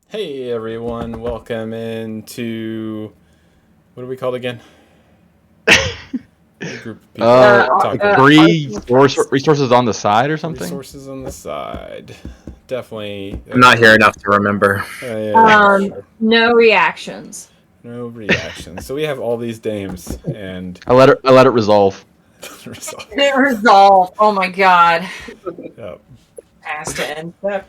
Hey everyone, welcome into what are we called again? A group of people talking about Free resources on the side or something? resources on the side. Definitely. I'm not here enough to remember. Sure. No reactions. No reaction. So we have all these names and I let it resolve. It resolved. Oh my god. Yep. Past to end step.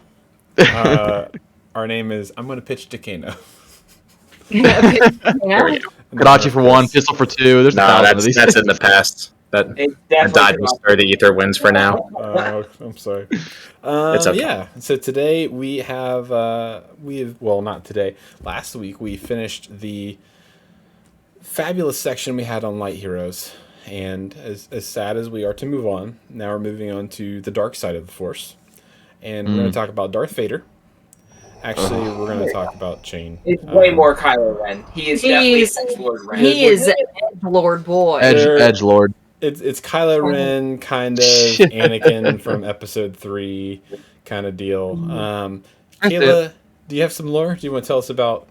Our name is I'm gonna pitch to Kano. Kadachi for one, Pistol for two. There's No, 1,000 of these. that's in the past. That died with the ether wins for now. I'm sorry. It's okay. Yeah. So today we have not today. Last week we finished the fabulous section we had on light heroes, and as sad as we are to move on, now we're moving on to the dark side of the Force, and we're going to talk about Darth Vader. Actually, we're going to talk about Chane. It's way more Kylo Ren. He is definitely Edgelord Ren. He is Edgelord boy. Edgelord. It's Kylo Ren, kind of Anakin from Episode 3 kind of deal. Kayla, do you have some lore? Do you want to tell us about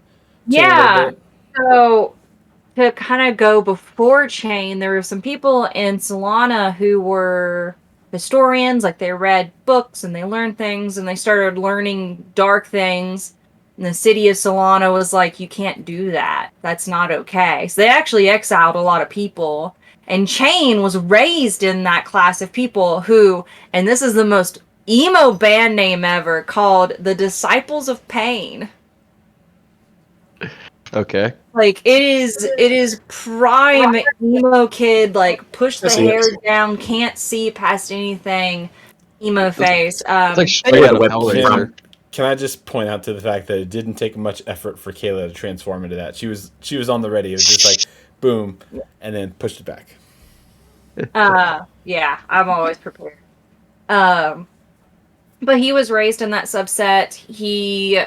Chane a little bit? So to kind of go before Chane, there were some people in Solana who were historians, like they read books and they learned things and they started learning dark things. And the city of Solana was like, you can't do that. That's not okay. So they actually exiled a lot of people. And Chane was raised in that class of people who, and this is the most emo band name ever, called the Disciples of Pain. Okay. Like it is prime emo kid, like push the hair down, can't see past anything, emo face. It's like straight out of Hellraiser. Can I just point out to the fact that it didn't take much effort for Kayla to transform into that? She was on the ready. It was just like boom, and then pushed it back. Yeah, I'm always prepared. But he was raised in that subset. He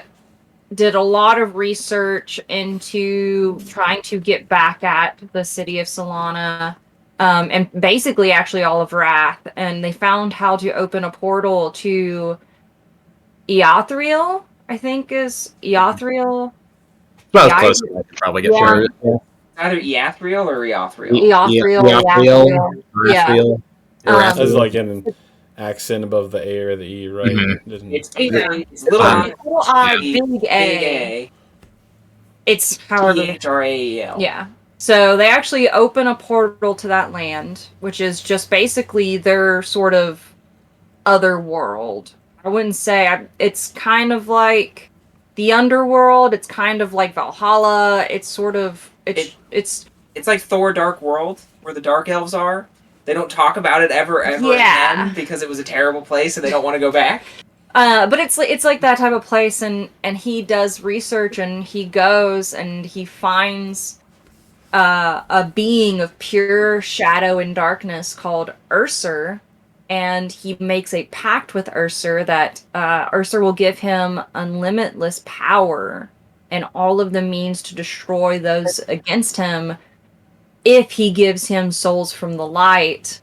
did a lot of research into trying to get back at the city of Solana, and basically actually all of Wrath. And they found how to open a portal to Eothriel, I think is Eothriel. Well, it's close. I could probably get through it. Either Eothriel or Eothriel. Eothriel. Yeah. That's like an accent above the A or the E, right? Mm-hmm. It's little I, big A. It's however. T-H-R-A-E-L. Yeah. So they actually open a portal to that land, which is just basically their sort of other world. I wouldn't say it's kind of like the underworld. It's kind of like Valhalla. It's sort of it's like Thor: Dark World, where the Dark Elves are. They don't talk about it ever again because it was a terrible place and they don't want to go back. But it's like that type of place, and he does research and he goes and he finds a being of pure shadow and darkness called Ursur, and he makes a pact with Ursur that Ursur will give him unlimitless power and all of the means to destroy those against him if he gives him souls from the light,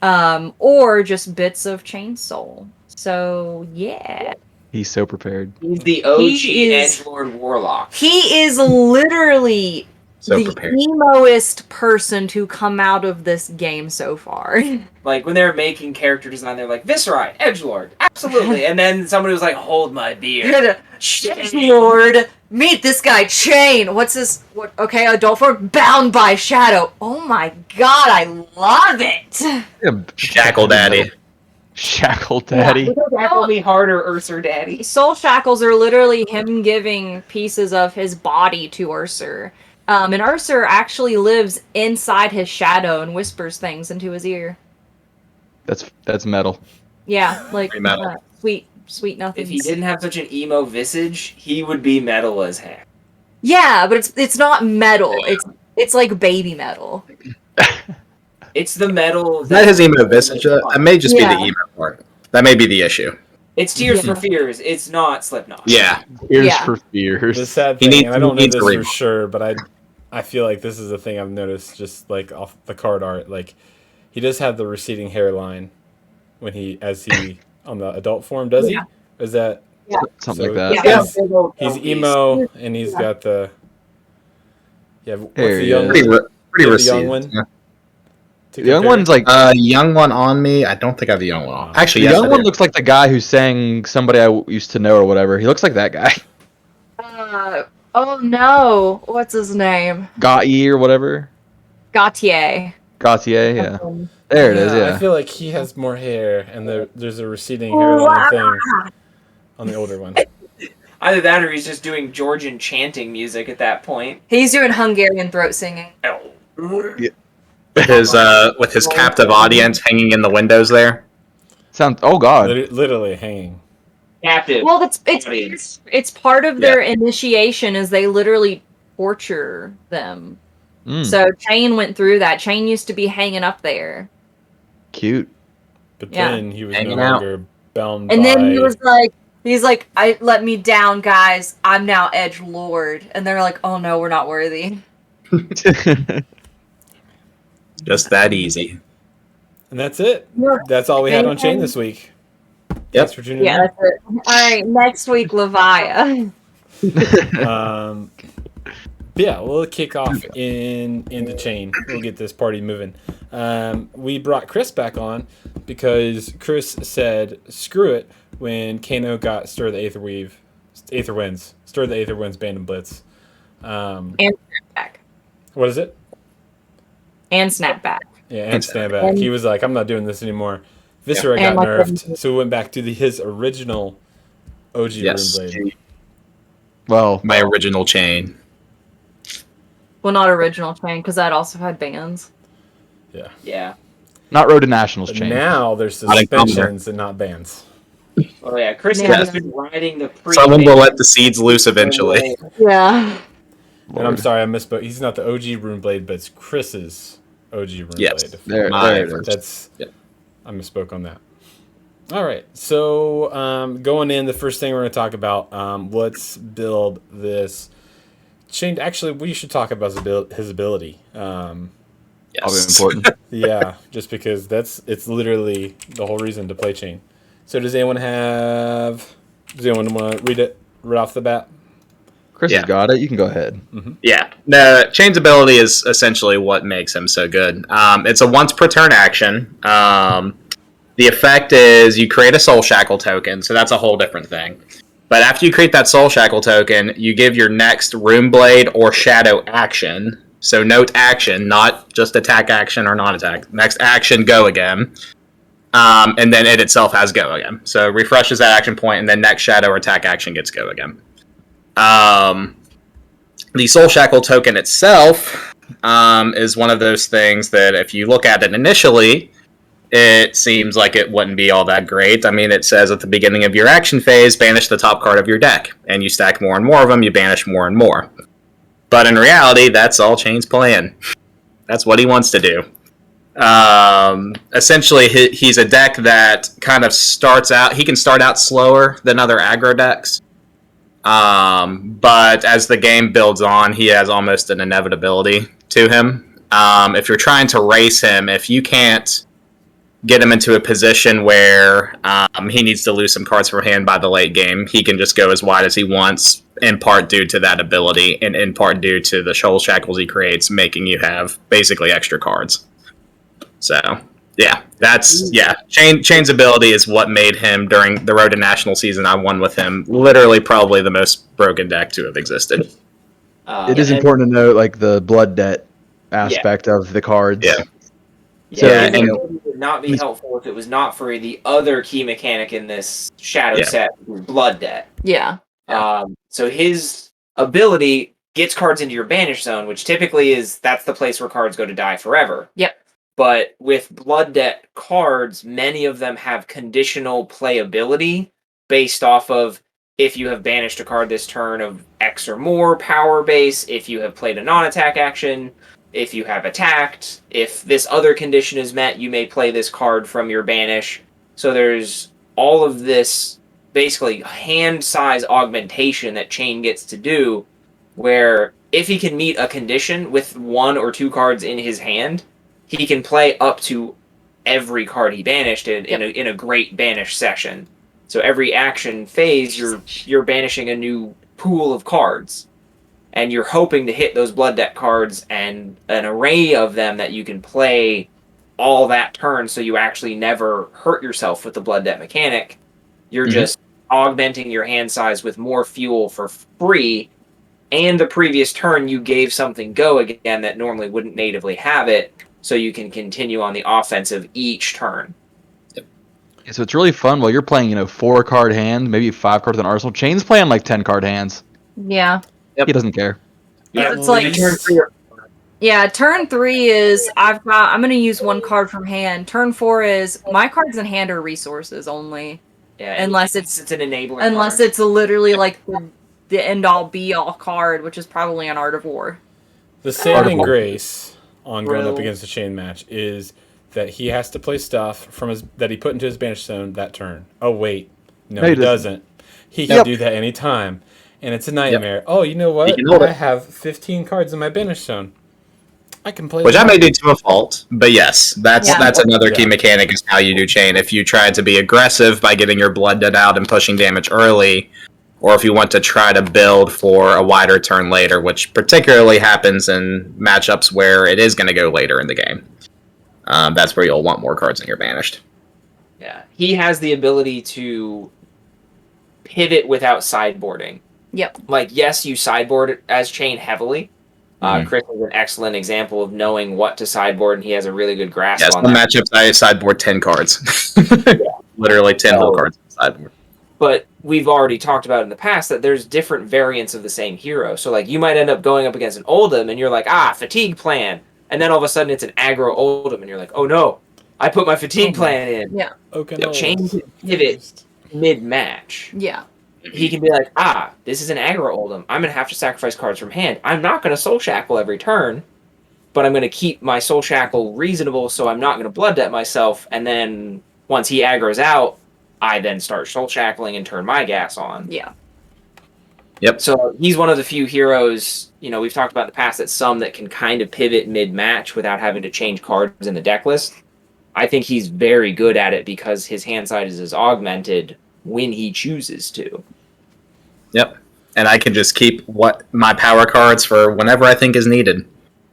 or just bits of Chain soul. So, yeah. He's so prepared. He's the OG Edgelord Warlock. He is literally the prepared. emoest person to come out of this game so far. Like, when they were making character design, they're like, Viscerai, Edgelord, absolutely. And then somebody was like, hold my beer. Edgelord, meet this guy, Chane. Okay, adult form, bound by shadow. Oh my god, I love it. Shackle Daddy. Shackle Daddy. Yeah, Shackle me harder, Ursur Daddy. Soul shackles are literally him giving pieces of his body to Ursur. And Ursur actually lives inside his shadow and whispers things into his ear. That's metal. Yeah, like metal. Sweet nothing. If he didn't have such an emo visage, he would be metal as heck. Yeah, but it's not metal. It's like baby metal. It's the metal That his emo visage. That may just be the emo part. That may be the issue. It's Tears for Fears. It's not Slipknot. Yeah. Tears for Fears. The sad thing, and I don't know this for sure, but I feel like this is a thing I've noticed just like off the card art. Like he does have the receding hairline when he on the adult form, does he? Is that Something So- like that. Yeah. He's emo, and he's got the. Yeah, what's There the he young is. Pretty, one? pretty You have the received. young one? Yeah. To The young compare? one's like Young one on me. I don't think I have the young one on. Actually, the yes, young I one do. looks like the guy who sang somebody I used to know or whatever. He looks like that guy, Oh no, what's his name? Gautier or whatever. Gautier. Gautier, yeah. There it is. I Yeah. feel like he has more hair, and there's a receding hairline thing on the older one. Either that or he's just doing Georgian chanting music at that point. He's doing Hungarian throat singing. With his captive audience hanging in the windows there. Sounds. Oh God. Literally hanging. Captive. Well, audience. it's part of their initiation is they literally torture them. Mm, So Chane went through that. Chane used to be hanging up there. cute. But Yeah. then he was Hanging no out. longer bound And by... then he's like, I let me down, guys. I'm now Edge Lord. And they're like, oh no, we're not worthy. Just that easy. And that's it. Yeah. That's all we had on Chane this week. Thanks for tuning Yeah, that's it. All right, next week, Levia. Yeah, we'll kick off into Chane. We'll get this party moving. We brought Chris back on because Chris said, screw it, when Kano got Stir the Aether Winds, Band and Blitz. And Snapback. What is it? And Snapback. Yeah, and Snapback. He was like, I'm not doing this anymore. Viscera And got like nerfed, so we went back to his original OG Yes. Runeblade. Well, My original chain. Well, not original Chane, because that also had bands. Yeah. not Road to Nationals But chain. now there's Not in common. suspensions and not bans. Oh yeah. Chris Yeah. has been riding the pre. Someone will let the seeds loose eventually. Yeah. And I'm sorry, I misspoke. He's not the OG Runeblade, but it's Chris's OG Runeblade. Yes. There it is. That's Yep. I misspoke on that. All right, so going in, the first thing we're going to talk about, let's build this. Shane, actually, we should talk about his ability. Probably Yes. important. Yeah, just because it's literally the whole reason to play Chane. So does anyone want to read it right off the bat? Chris Yeah. has got it. You can go ahead. Yeah. No, Chain's ability is essentially what makes him so good. It's a once per turn action. The effect is you create a Soul Shackle token, so that's a whole different thing. But after you create that Soul Shackle token, you give your next Runeblade or Shadow action. So note action, not just attack action or non-attack. Next action, go again. And then it itself has go again. So it refreshes that action point, and then next Shadow or attack action gets go again. The Soul Shackle token itself is one of those things that if you look at it initially, it seems like it wouldn't be all that great. I mean, it says at the beginning of your action phase, banish the top card of your deck. And you stack more and more of them, you banish more and more. But in reality, that's all Chane's plan. That's what he wants to do. Essentially, he's a deck that kind of starts out... He can start out slower than other aggro decks. But as the game builds on, he has almost an inevitability to him. If you're trying to race him, if you can't get him into a position where he needs to lose some cards from hand by the late game, he can just go as wide as he wants, in part due to that ability, and in part due to the Soul Shackles he creates, making you have basically extra cards. So, yeah, Chane's ability is what made him, during the Road to National season I won with him, literally probably the most broken deck to have existed. It is important to note, like, the blood debt aspect of the cards. Yeah. So, Yeah, His and- ability would not be helpful if it was not for the other key mechanic in this Shadow Yeah. set, Blood Debt. Yeah. So his ability gets cards into your banish zone, which typically that's the place where cards go to die forever. Yep. But with Blood Debt cards, many of them have conditional playability based off of if you have banished a card this turn of X or more power base, if you have played a non-attack action, if you have attacked, if this other condition is met, you may play this card from your banish. So there's all of this basically hand size augmentation that Chane gets to do, where if he can meet a condition with 1 or 2 cards in his hand, he can play up to every card he banished in a great banish session. So every action phase, you're banishing a new pool of cards, and you're hoping to hit those Blood Debt cards and an array of them that you can play all that turn, so you actually never hurt yourself with the Blood Debt mechanic. You're just augmenting your hand size with more fuel for free, and the previous turn you gave something go again that normally wouldn't natively have it, so you can continue on the offensive each turn. So it's really fun while you're playing, 4-card hand, maybe 5 cards in Arsenal. Chane's playing like 10-card hands. Yeah. Yep. He doesn't care. Yeah, It's like turn 3 is I'm gonna use 1 card from hand. Turn 4 is my cards in hand are resources only. Yeah, Unless it's an enabler. Unless it's literally like the end all be all card, which is probably an Art of War. The saving War. grace on going up Bro. against a Chane match is that he has to play stuff from that he put into his banish zone that turn. Oh wait, no, he doesn't. He can do that anytime, and it's a nightmare. Oh, you know what? I have 15 cards in my banish zone. I can play. Which I may do to a fault, but yes, that's another key mechanic is how you do Chane. If you try to be aggressive by getting your Blood Debt out and pushing damage early, or if you want to try to build for a wider turn later, which particularly happens in matchups where it is going to go later in the game. That's where you'll want more cards in your banished. Yeah, he has the ability to pivot without sideboarding. Yep. Like, yes, you sideboard as Chane heavily. Chris is an excellent example of knowing what to sideboard, and he has a really good grasp on some that. matchups I sideboard 10 cards. Literally 10 whole cards in sideboard. But we've already talked about in the past that there's different variants of the same hero. So, like, you might end up going up against an Oldhim, and you're like, fatigue plan. And then all of a sudden it's an aggro Oldhim, and you're like, oh no, I put my fatigue plan in. Yeah. Okay, Chane can pivot mid-match. Yeah. He can be like, this is an aggro Oldhim. I'm going to have to sacrifice cards from hand. I'm not going to Soul Shackle every turn, but I'm going to keep my Soul Shackle reasonable, so I'm not going to Blood Debt myself. And then once he aggro's out, I then start Soul Shackling and turn my gas on. Yeah. Yep. So he's one of the few heroes, we've talked about in the past that can kind of pivot mid-match without having to change cards in the deck list. I think he's very good at it because his hand size is augmented when he chooses to. Yep. And I can just keep my power cards for whenever I think is needed.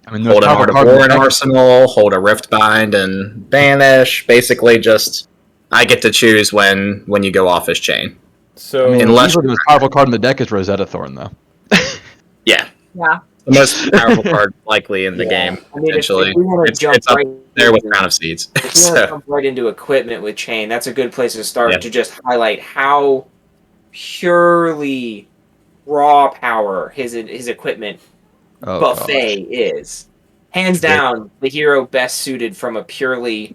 I mean, Hold an Art of War in Arsenal, hold a Riftbind and banish. Basically just I get to choose when you go off as Chane. So unless the most powerful card in the deck is Rosetta Thorn, though. Yeah. Yeah. The most powerful card likely in the game, potentially. It's up there with Crown of Seeds. If you want to jump right into equipment with Chane, that's a good place to start to just highlight how purely raw power his equipment buffet is. Hands down, the hero best suited from a purely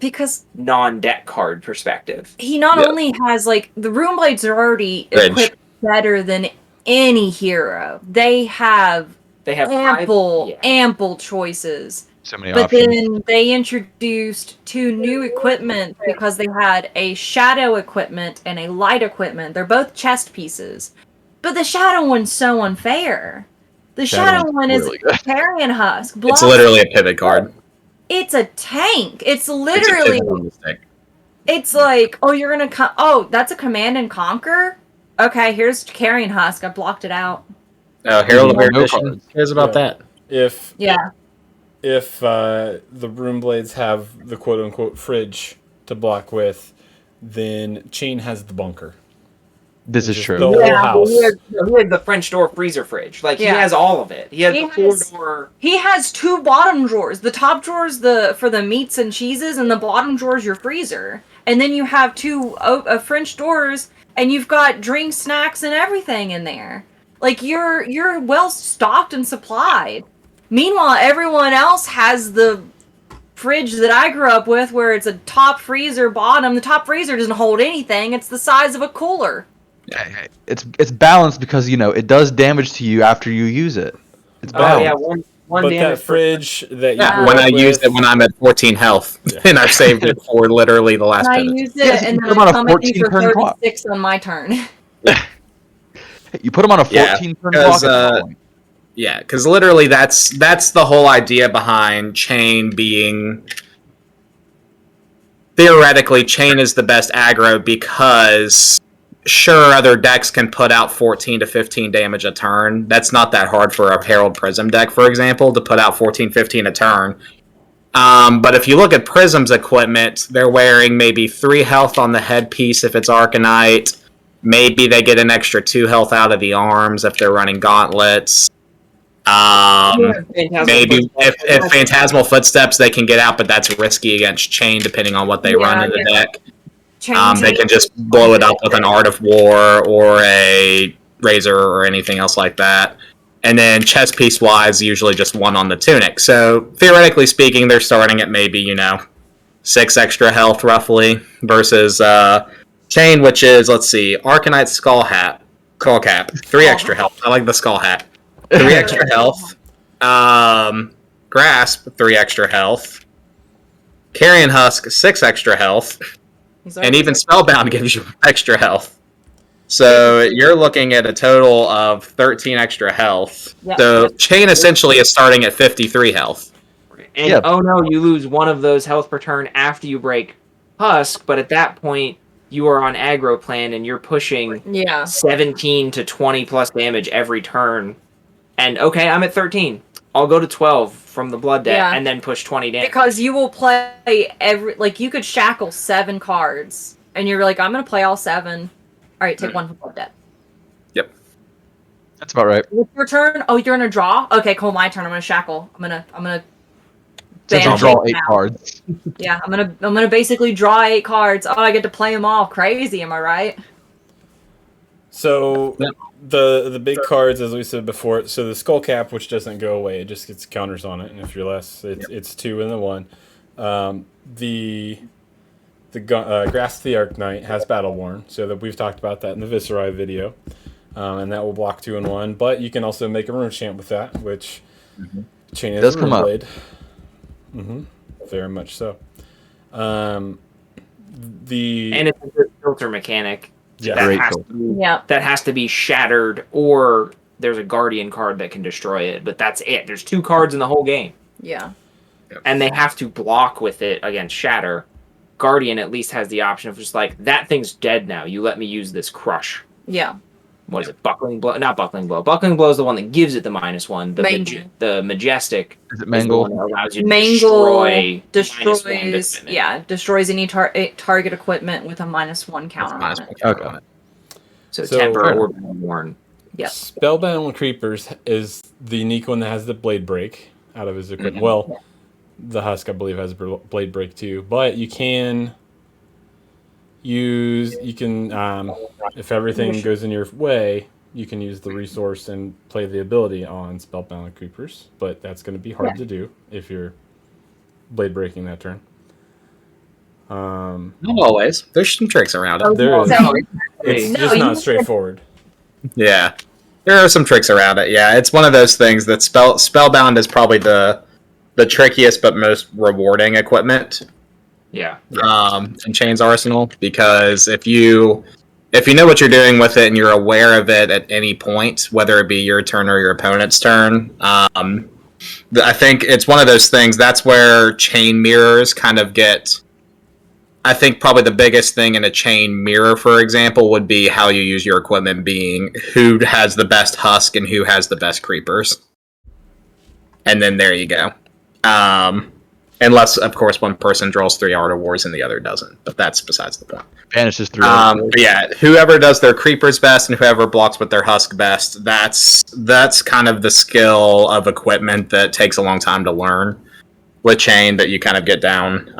non-deck card perspective. He not only has, the Rune Blades are already equipped better than any hero. They have ample choices. So many but options. Then they introduced 2 new equipment because they had a shadow equipment and a light equipment. They're both chest pieces. But the shadow one's so unfair. The shadow one is Carrion Husk. It's literally a pivot card. It's a tank. It's literally... It's like, you're going to come... that's a Command and Conquer? Okay, here's Carrion Husk. I blocked it out. Herald of Erudition cares about that. If the Rune Blades have the quote-unquote fridge to block with, then Chane has the bunker. This is true. The whole house. He had the French door freezer fridge. He has all of it. He has the 4-door... He has 2 bottom drawers. The top drawer's for the meats and cheeses, and the bottom drawer's your freezer. And then you have 2 French doors, and you've got drinks, snacks, and everything in there. You're well stocked and supplied. Meanwhile, everyone else has the fridge that I grew up with, where it's a top freezer bottom. The top freezer doesn't hold anything. It's the size of a cooler. It's balanced because it does damage to you after you use it. It's balanced. One but damage that fridge that when I use it when I'm at 14 health, and I've saved it for literally the last minute. I use it, and then I come at you for 36 on my turn. You put them on a 14 turn clock. Yeah, because literally that's the whole idea behind Chane being... Theoretically, Chane is the best aggro because sure, other decks can put out 14 to 15 damage a turn. That's not that hard for a Herald Prism deck, for example, to put out 14, 15 a turn. But if you look at Prism's equipment, they're wearing maybe 3 health on the headpiece if it's Arcanite. Maybe they get an extra 2 health out of the arms if they're running gauntlets. Maybe if Phantasmal Footsteps they can get out, but that's risky against Chane depending on what they run in the deck. They can just blow it up with an Art of War or a Razor or anything else like that. And then chest piece wise, usually just 1 on the tunic. So theoretically speaking, they're starting at maybe 6 extra health roughly versus Chane, which is Arcanite Skull Cap, 3 extra health. I like the Skull Hat. 3 extra health. Grasp, 3 extra health. Carrion Husk, 6 extra health. And even Spellbound gives you extra health. So you're looking at a total of 13 extra health. Yep. So Chane essentially is starting at 53 health. And oh no, you lose 1 of those health per turn after you break Husk, but at that point you are on aggro plan and you're pushing 17 to 20 plus damage every turn. And okay, I'm at 13. I'll go to 12 from the Blood Debt and then push 20 damage. Because you will play you could shackle 7 cards, and you're like, I'm going to play all 7. All right, take 1 from Blood Debt. Yep. That's about right. It's your turn. Oh, you're going to draw? Okay, cool, my turn. I'm going to shackle. I'm going to draw 8 cards. Yeah, I'm gonna basically draw 8 cards. Oh, I get to play them all. Crazy, am I right? So the big cards, as we said before, so the Skull Cap, which doesn't go away, it just gets counters on it, and if you're less, it's 2 and the 1. The Grasp the Arcanite has Battle Worn, so that we've talked about that in the Viserai video, and that will block 2 and 1. But you can also make a Rune Chant with that, which Chane has come up. Very much so. And it's a good filter mechanic. Yeah, that has to be shattered, or there's a Guardian card that can destroy it. But that's it. There's 2 cards in the whole game. Yeah. And they have to block with it against Shatter. Guardian at least has the option of just that thing's dead now. You let me use this Crush. Yeah. What is it? Buckling Blow? Not Buckling Blow. Buckling Blow is the one that gives it the -1. The Majestic is it Mangle? Is the one that allows you to destroys. Yeah, destroys any target equipment with a -1 counter on it. Okay. So Temper or Worn. Yep. Spellbound Creepers is the unique one that has the Blade Break out of his equipment. Well, the Husk, I believe, has Blade Break too. But you can if everything goes in your way, you can use the resource and play the ability on Spellbound Creepers, but that's going to be hard to do if you're blade breaking that turn. Not always. There's some tricks around it. It's just not straightforward. Yeah. There are some tricks around it. Yeah, it's one of those things that Spellbound is probably the trickiest but most rewarding equipment. Yeah. In Chane's arsenal, because if you know what you're doing with it and you're aware of it at any point, whether it be your turn or your opponent's turn, I think it's one of those things. That's where chain mirrors kind of get. I think probably the biggest thing in a chain mirror, for example, would be how you use your equipment, being who has the best husk and who has the best creepers, and then there you go. Unless, of course, one person draws 3 Art of Wars and the other doesn't. But that's besides the point. Banishes 3 but yeah, whoever does their creepers best and whoever blocks with their husk best, that's kind of the skill of equipment that takes a long time to learn with Chane, that you kind of get down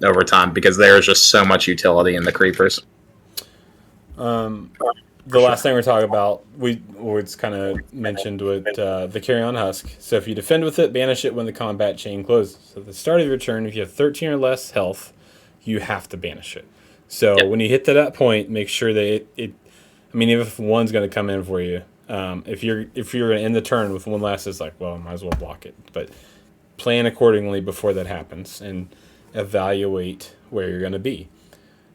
over time, because there's just so much utility in the creepers. The last thing we're talking about, it's kind of mentioned with the Carrion Husk. So if you defend with it, banish it when the combat chain closes. So at the start of your turn, if you have 13 or less health, you have to banish it. So when you hit to that point, make sure that even if one's going to come in for you, if you're going to end the turn with one less, it's like, well, I might as well block it. But plan accordingly before that happens and evaluate where you're going to be.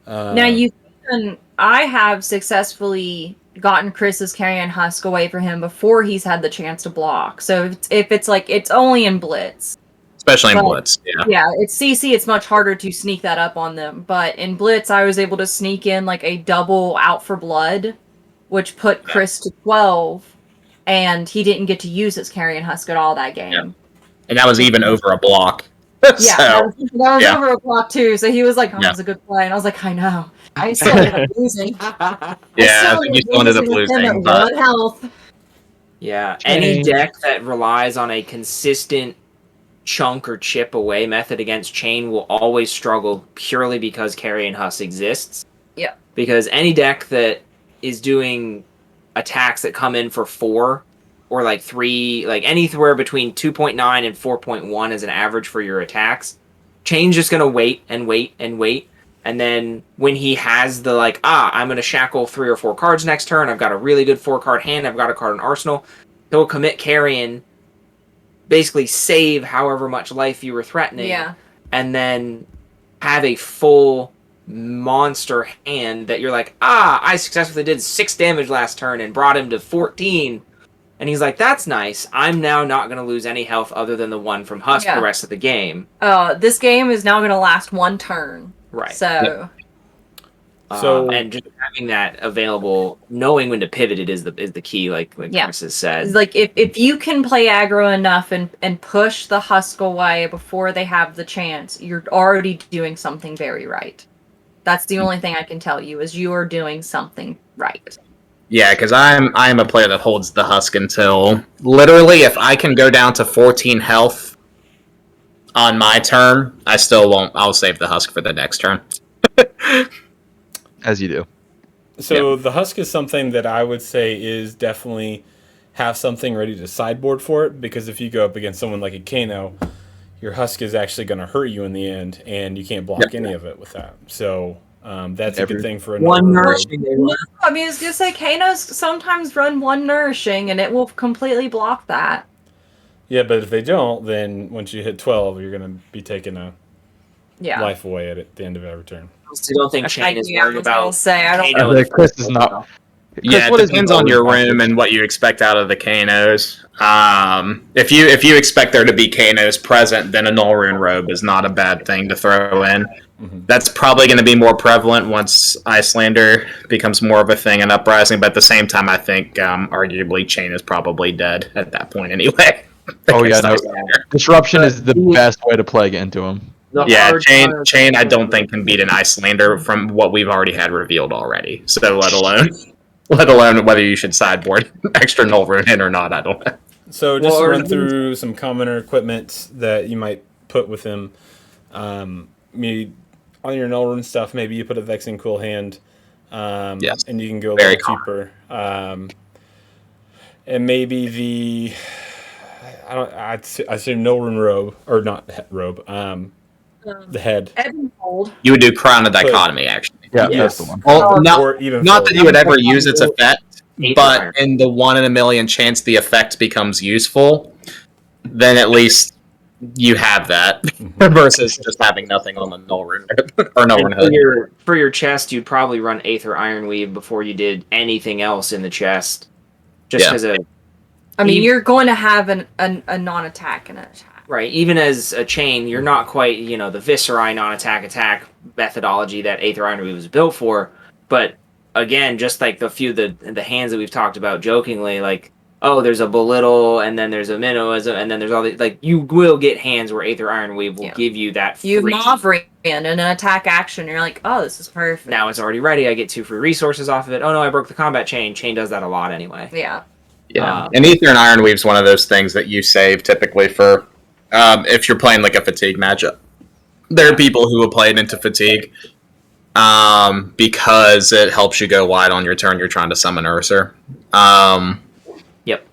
Now I have successfully gotten Chris's Carrion Husk away from him before he's had the chance to block. So if it's it's only in Blitz. especially in But- Blitz. Yeah. Yeah, it's CC, it's much harder to sneak that up on them. But in Blitz, I was able to sneak in like a double out for blood, which put Chris to 12, and he didn't get to use his carrion husk at all that game. And that was even over a block. Yeah, that was over a block too. So he was like, "Oh, that was a good play," and I was like, "I know." I still ended up losing. I think you still ended up losing, but one health. Yeah, any deck that relies on a consistent chunk or chip away method against Chane will always struggle purely because Carrion Husk exists. Yeah. Because any deck that is doing attacks that come in for 4 or like 3, like anywhere between 2.9 and 4.1 as an average for your attacks, Chane's just going to wait and wait and wait. And then when he has the like, I'm going to shackle 3 or 4 cards next turn, I've got a really good 4-card hand, I've got a card in Arsenal, he'll commit Carrion, basically save however much life you were threatening, and then have a full monster hand that you're like, I successfully did 6 damage last turn and brought him to 14. And he's like, that's nice. I'm now not going to lose any health other than the one from Husk the rest of the game. This game is now going to last 1 turn. Right. So... and just having that available, knowing when to pivot it is the key, like Chris has said. Like if you can play aggro enough and push the Husk away before they have the chance, you're already doing something very right. That's the only thing I can tell you is you are doing something right. Yeah, because I'm a player that holds the Husk until literally if I can go down to 14 health on my turn, I still won't. I'll save the Husk for the next turn. As you do. So the Husk is something that I would say is definitely have something ready to sideboard for it, because if you go up against someone like a Kano, your Husk is actually going to hurt you in the end, and you can't block any of it with that. So that's a good thing for one nourishing. I mean, I was going to say, Kanos sometimes run 1 nourishing, and it will completely block that. Yeah, but if they don't, then once you hit 12, you're going to be taking a life away at the end of every turn. I don't think Chane is worried about. I don't. Chris is not. Yeah, it depends on your room and what you expect out of the Kanos. If you expect there to be Kanos present, then a Null Rune Robe is not a bad thing to throw in. Mm-hmm. That's probably going to be more prevalent once Icelander becomes more of a thing in Uprising, but at the same time, I think arguably Chane is probably dead at that point anyway. Oh yeah, no. Disruption is the best way to play into him. Chane I don't think can beat an Icelander from what we've already had revealed already. So let alone whether you should sideboard extra Null Rune in or not, I don't know. So just to run through some commoner equipment that you might put with him. Maybe on your Null Rune stuff, maybe you put a Vexing Cool Hand. Yes. And you can go a Very little cheaper. And maybe I'd say Null Rune Robe, or not robe, the head. You would do Crown of Dichotomy, actually. Yeah, that's the one. Well, not that you would ever use its effect, but in the 1 in a million chance the effect becomes useful, then at least you have that versus just having nothing on the Null Rune or Null Rune Hood. For your chest, you'd probably run Aether Ironweave before you did anything else in the chest, just because of. I mean, you're going to have a non-attack and an attack. Right, even as a Chane, you're not quite, the Viscerai non-attack methodology that Aether Ironweave was built for. But again, just like the hands that we've talked about jokingly, like, there's a Belittle, and then there's a Minnow, and then there's all these, like, you will get hands where Aether Ironweave will give you that free... You Mauvrion in an attack action, you're like, this is perfect. Now it's already ready, I get 2 free resources off of it. Oh no, I broke the combat chain. Chain does that a lot anyway. Yeah. Yeah, and Aether and Ironweave's one of those things that you save typically for... if you're playing like a fatigue matchup, there are people who will play it into fatigue because it helps you go wide on your turn. You're trying to summon Ursa. Yep.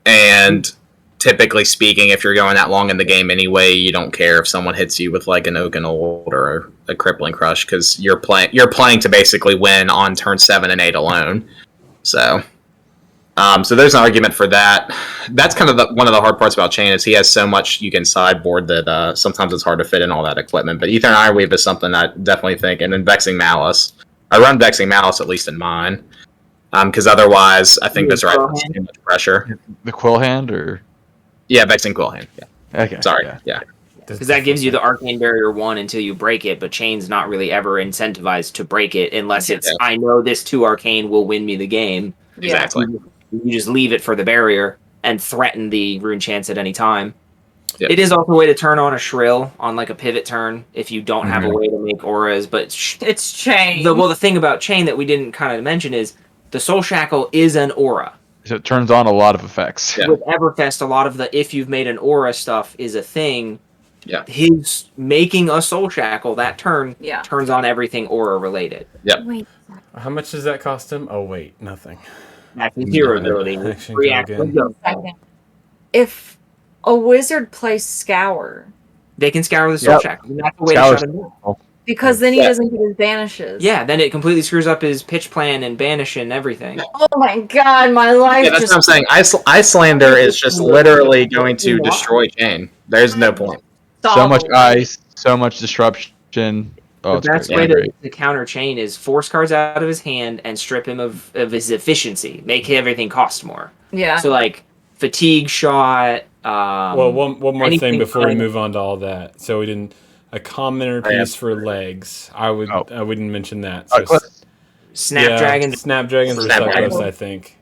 And typically speaking, if you're going that long in the game anyway, you don't care if someone hits you with like an Oaken Old or a Crippling Crush because you're playing to basically win on turn 7 and 8 alone. So there's an argument for that. That's kind of one of the hard parts about Chane is he has so much you can sideboard that sometimes it's hard to fit in all that equipment. But Aether and Ironweave is something I definitely think. And then Vexing Malice. I run Vexing Malice, at least in mine. Because otherwise, I think this puts too much pressure. The Quill Hand, or? Yeah, Vexing Quill Hand. Yeah. Okay. Sorry. Yeah. Because that gives you the Arcane Barrier 1 until you break it, but Chane's not really ever incentivized to break it unless it's, I know this 2 Arcane will win me the game. Exactly. You just leave it for the barrier and threaten the Rune Chance at any time. Yep. It is also a way to turn on a Shrill on like a pivot turn if you don't have a way to make auras, but it's Chane. The thing about Chane that we didn't kind of mention is the Soul Shackle is an aura. So it turns on a lot of effects. Yeah. With Everfest, a lot of the if you've made an aura stuff is a thing. Yeah. His making a Soul Shackle that turn turns on everything aura related. Yep. Wait. How much does that cost him? Oh wait, nothing. That's his hero ability. Action Free go action again. go. If a wizard plays Scour, They can scour the Soul Shackle. And that's the way to shut him down. because then he doesn't get his banishes. Yeah, then it completely screws up his pitch plan and banish and everything. Oh my god, my life. Yeah, that's what I'm saying. Icelander is just literally going to destroy Chane. There's no point. So much ice, so much disruption. Oh, The best way to counter Chane is force cards out of his hand and strip him of his efficiency. Make everything cost more. Yeah. So like fatigue shot. Well, one more thing anything before we kind of- move on to all that. So we didn't a commoner piece for legs. I wouldn't mention that. So Snapdragons. Snapdragons or Snapdragons. Suckless, I think.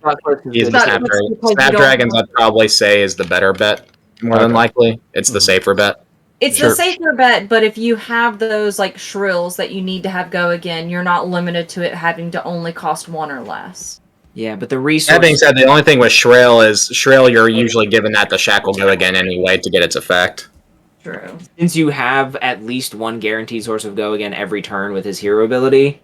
He's the But- Snapdragon. because you Snapdragons, don't- I'd probably say, is the better bet. More than likely, it's the safer bet. It's Sure. the safer bet, but if you have those like shrills that you need to have go again, you're not limited to it having to only cost 1 or less. Yeah, but the resource. That being said, the only thing with Shrill is you're usually given that the Shackle go again anyway to get its effect. True. Since you have at least one guaranteed source of go again every turn with his hero ability,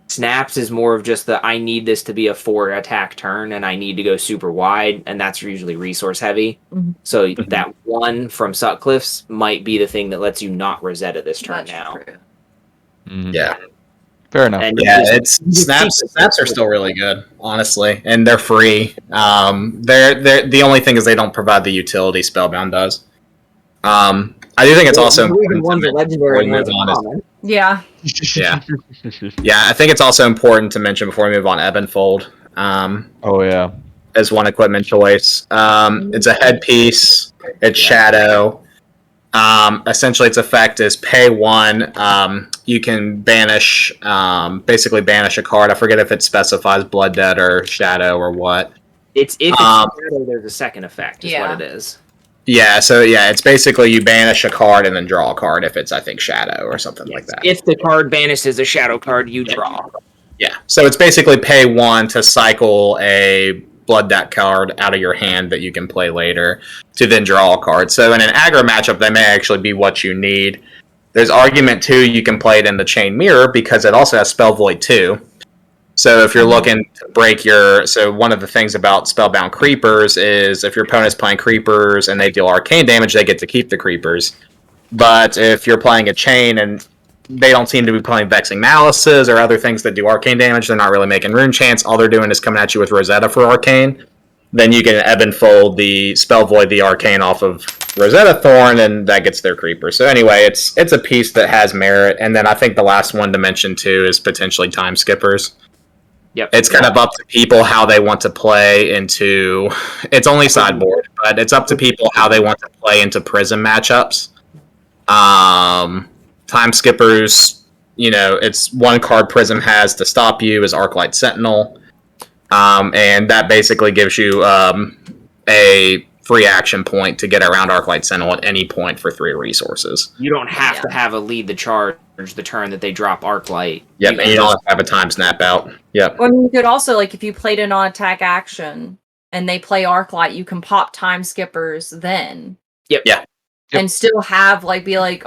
Snaps is more of just the I need this to be a 4 attack turn and I need to go super wide, and that's usually resource heavy. Mhm. So that one from Sutcliffe's might be the thing that lets you not Rosetta this turn That's now. true. Yeah. Fair enough. And Yeah, you it's just snaps are still really good, honestly, and they're free. They're the only thing is they don't provide the utility Spellbound does. I do think it's also important to one's a mention legendary before and we one's move a on. common. Yeah. Yeah, I think it's also important to mention before we move on Ebonfold, Oh yeah. as one equipment choice. It's a headpiece. It's shadow. Essentially, its effect is pay 1. You can banish, basically banish a card. I forget if it specifies Blood Debt or Shadow or what. If it's shadow, there's a second effect, is Yeah. what it is. Yeah, so yeah, it's basically you banish a card and then draw a card if it's, I think, Shadow or something like that. If the card banished is a shadow card, you draw. Yeah, so it's basically pay 1 to cycle a Blood Debt card out of your hand that you can play later to then draw a card. So in an aggro matchup, they may actually be what you need. There's argument too, you can play it in the Chain Mirror because it also has Spell Void too. So if you're looking to break so one of the things about Spellbound Creepers is if your opponent's playing Creepers and they deal arcane damage, they get to keep the Creepers. But if you're playing a Chain and they don't seem to be playing Vexing Malices or other things that do arcane damage, they're not really making Rune Chance, all they're doing is coming at you with Rosetta for arcane, then you can ebb and fold the Spell Void the arcane off of Rosetta Thorn, and that gets their Creeper. So anyway, it's a piece that has merit. And then I think the last one to mention too is potentially Time Skippers. Yep. It's kind of up to people how they want to play into. It's only sideboard, but it's up to people how they want to play into Prism matchups. Time Skippers, it's one card Prism has to stop you is Arclight Sentinel, and that basically gives you a free action point to get around Arclight Sentinel at any point for 3 resources. You don't have to have a lead the charge the turn that they drop Arclight. Yep, and you don't have a time snap out. Yep. Or you could also, like, if you played a non-attack action and they play Arclight, you can pop Time Skippers then. Yep. Yeah. And still have, like, be like,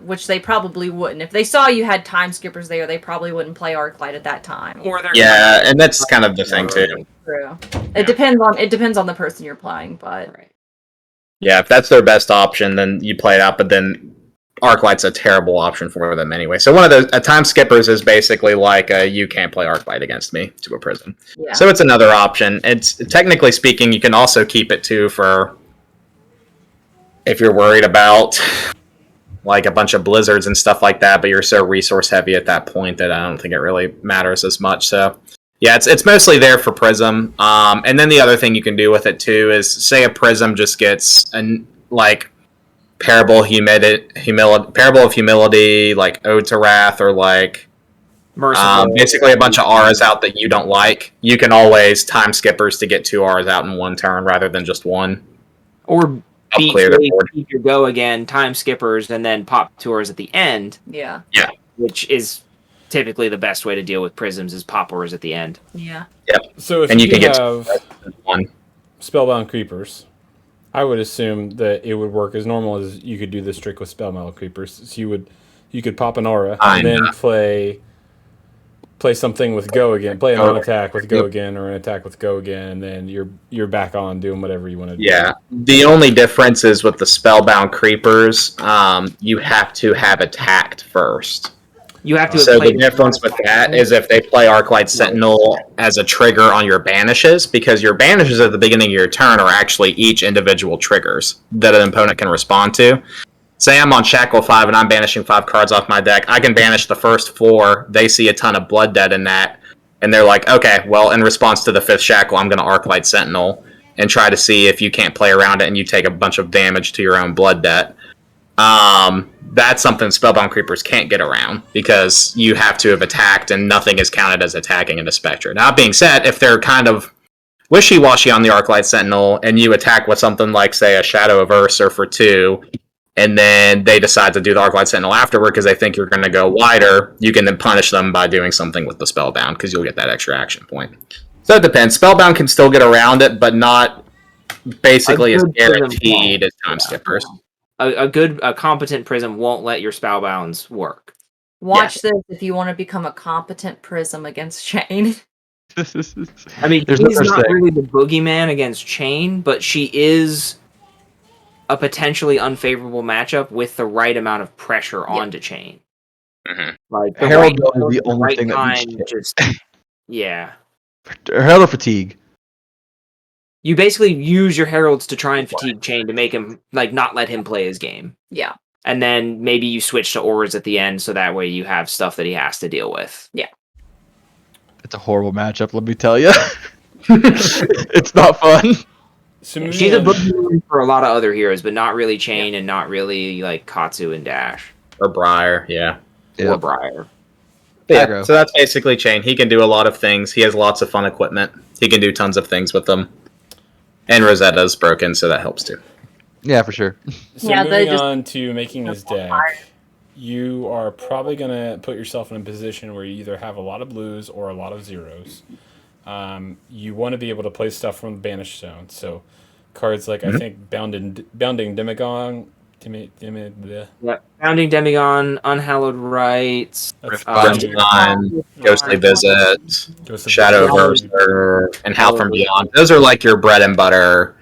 which they probably wouldn't. If they saw you had Time Skippers there, they probably wouldn't play Arclight at that time. Or they're And that's kind of the thing too. True. It depends on the person you're playing, but Yeah, if that's their best option, then you play it out, but then Arclight's a terrible option for them anyway. So one of those Time Skippers is basically like you can't play Arclight against me to a Prism. yeah. So it's another option. It's technically speaking, you can also keep it too for if you're worried about like a bunch of blizzards and stuff like that, but you're so resource heavy at that point that I don't think it really matters as much. So yeah, it's mostly there for Prism. And then the other thing you can do with it too is say a Prism just gets Parable of Humility, like Ode to Wrath, or like basically a bunch of auras out that you don't like, you can always time skippers to get 2 auras out in one turn rather than just one. Or Help clear the board. keep your go again, time skippers, and then pop 2 auras at the end. Yeah. Yeah. Which is typically the best way to deal with prisms is pop auras at the end. Yeah. Yep. So if And you you can get have one. Spellbound Creepers, I would assume that it would work as normal as you could do this trick with Spellbound Creepers. So you could pop an aura and then play something with go again, play an attack with go again, or an attack with go again, and then you're back on doing whatever you want to do. Yeah. The only difference is with the Spellbound Creepers, you have to have attacked first. You have to. So the difference with that is if they play Arclight Sentinel as a trigger on your banishes, because your banishes at the beginning of your turn are actually each individual triggers that an opponent can respond to. Say I'm on Shackle 5 and I'm banishing 5 cards off my deck. I can banish the first 4. They see a ton of Blood Debt in that, and they're like, okay, well, in response to the 5th Shackle, I'm going to Arclight Sentinel and try to see if you can't play around it and you take a bunch of damage to your own Blood Debt. That's something Spellbound Creepers can't get around because you have to have attacked and nothing is counted as attacking in a Spectre. Now, that being said, if they're kind of wishy-washy on the Arclight Sentinel and you attack with something like, say, a Shadow of Ursa for 2, and then they decide to do the Arclight Sentinel afterward because they think you're going to go wider, you can then punish them by doing something with the Spellbound because you'll get that extra action point. So it depends. Spellbound can still get around it, but not basically as guaranteed as Time Skippers. A competent prism won't let your Spellbounds work. Watch this if you want to become a competent prism against Chane. I mean, There's she's no not such thing. really the boogeyman against Chane, but she is a potentially unfavorable matchup with the right amount of pressure onto Chane. Mhm. Like Herald is the only thing that time, beats just yeah. Herald fatigue. You basically use your heralds to try and fatigue Chane to make him like not let him play his game. Yeah. And then maybe you switch to auras at the end so that way you have stuff that he has to deal with. Yeah. It's a horrible matchup, let me tell you. It's not fun. So She's a boogeyman for a lot of other heroes, but not really Chane and not really like Katsu and Dash. Or Briar, yeah. Or Briar. Yeah, Aggro. so that's basically Chane. He can do a lot of things. He has lots of fun equipment. He can do tons of things with them. And Rosetta's broken, so that helps too. Yeah, for sure. So Yeah, they moving just- on to making his deck, you are probably going to put yourself in a position where you either have a lot of blues or a lot of zeros. You want to be able to play stuff from the banished zone. So cards like, I think, Bounding Demagon, Yeah. Founding Demigon, Unhallowed Rites, Riftline, Ghostly Visit, Ghostly Shadow of Visit. Ursa, and Howl from Beyond. Those are like your bread and butter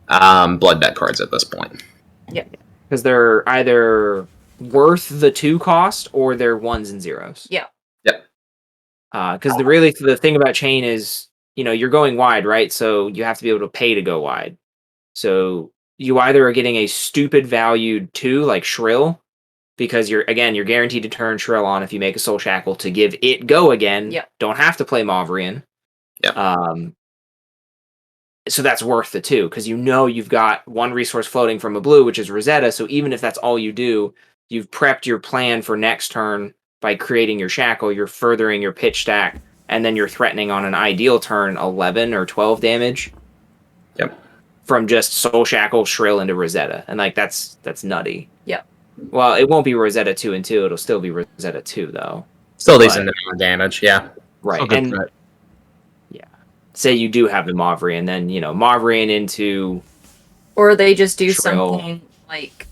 Blood Debt cards at this point. because they're either worth the 2 cost or they're 1s and 0s. Yeah. Yep. Because the thing about Chane is, you're going wide, right? So you have to be able to pay to go wide. So you either are getting a stupid valued 2 like Shrill, because you're guaranteed to turn Shrill on if you make a Soul Shackle to give it go again. Yep. Don't have to play Mauvrion. Yep. So that's worth the 2 because you've got 1 resource floating from a blue, which is Rosetta. So even if that's all you do, you've prepped your plan for next turn by creating your shackle. You're furthering your pitch stack, and then you're threatening on an ideal turn 11 or 12 damage. Yep. From just Soul Shackle, Shrill into Rosetta, and like that's nutty. Yep. Well, it won't be Rosetta 2 and 2. It'll still be Rosetta 2 though. Still decent amount of damage, yeah. Right. Still good And threat. say you do have the Mauvrion, then Mauvrion into Or they just do Shrill. something like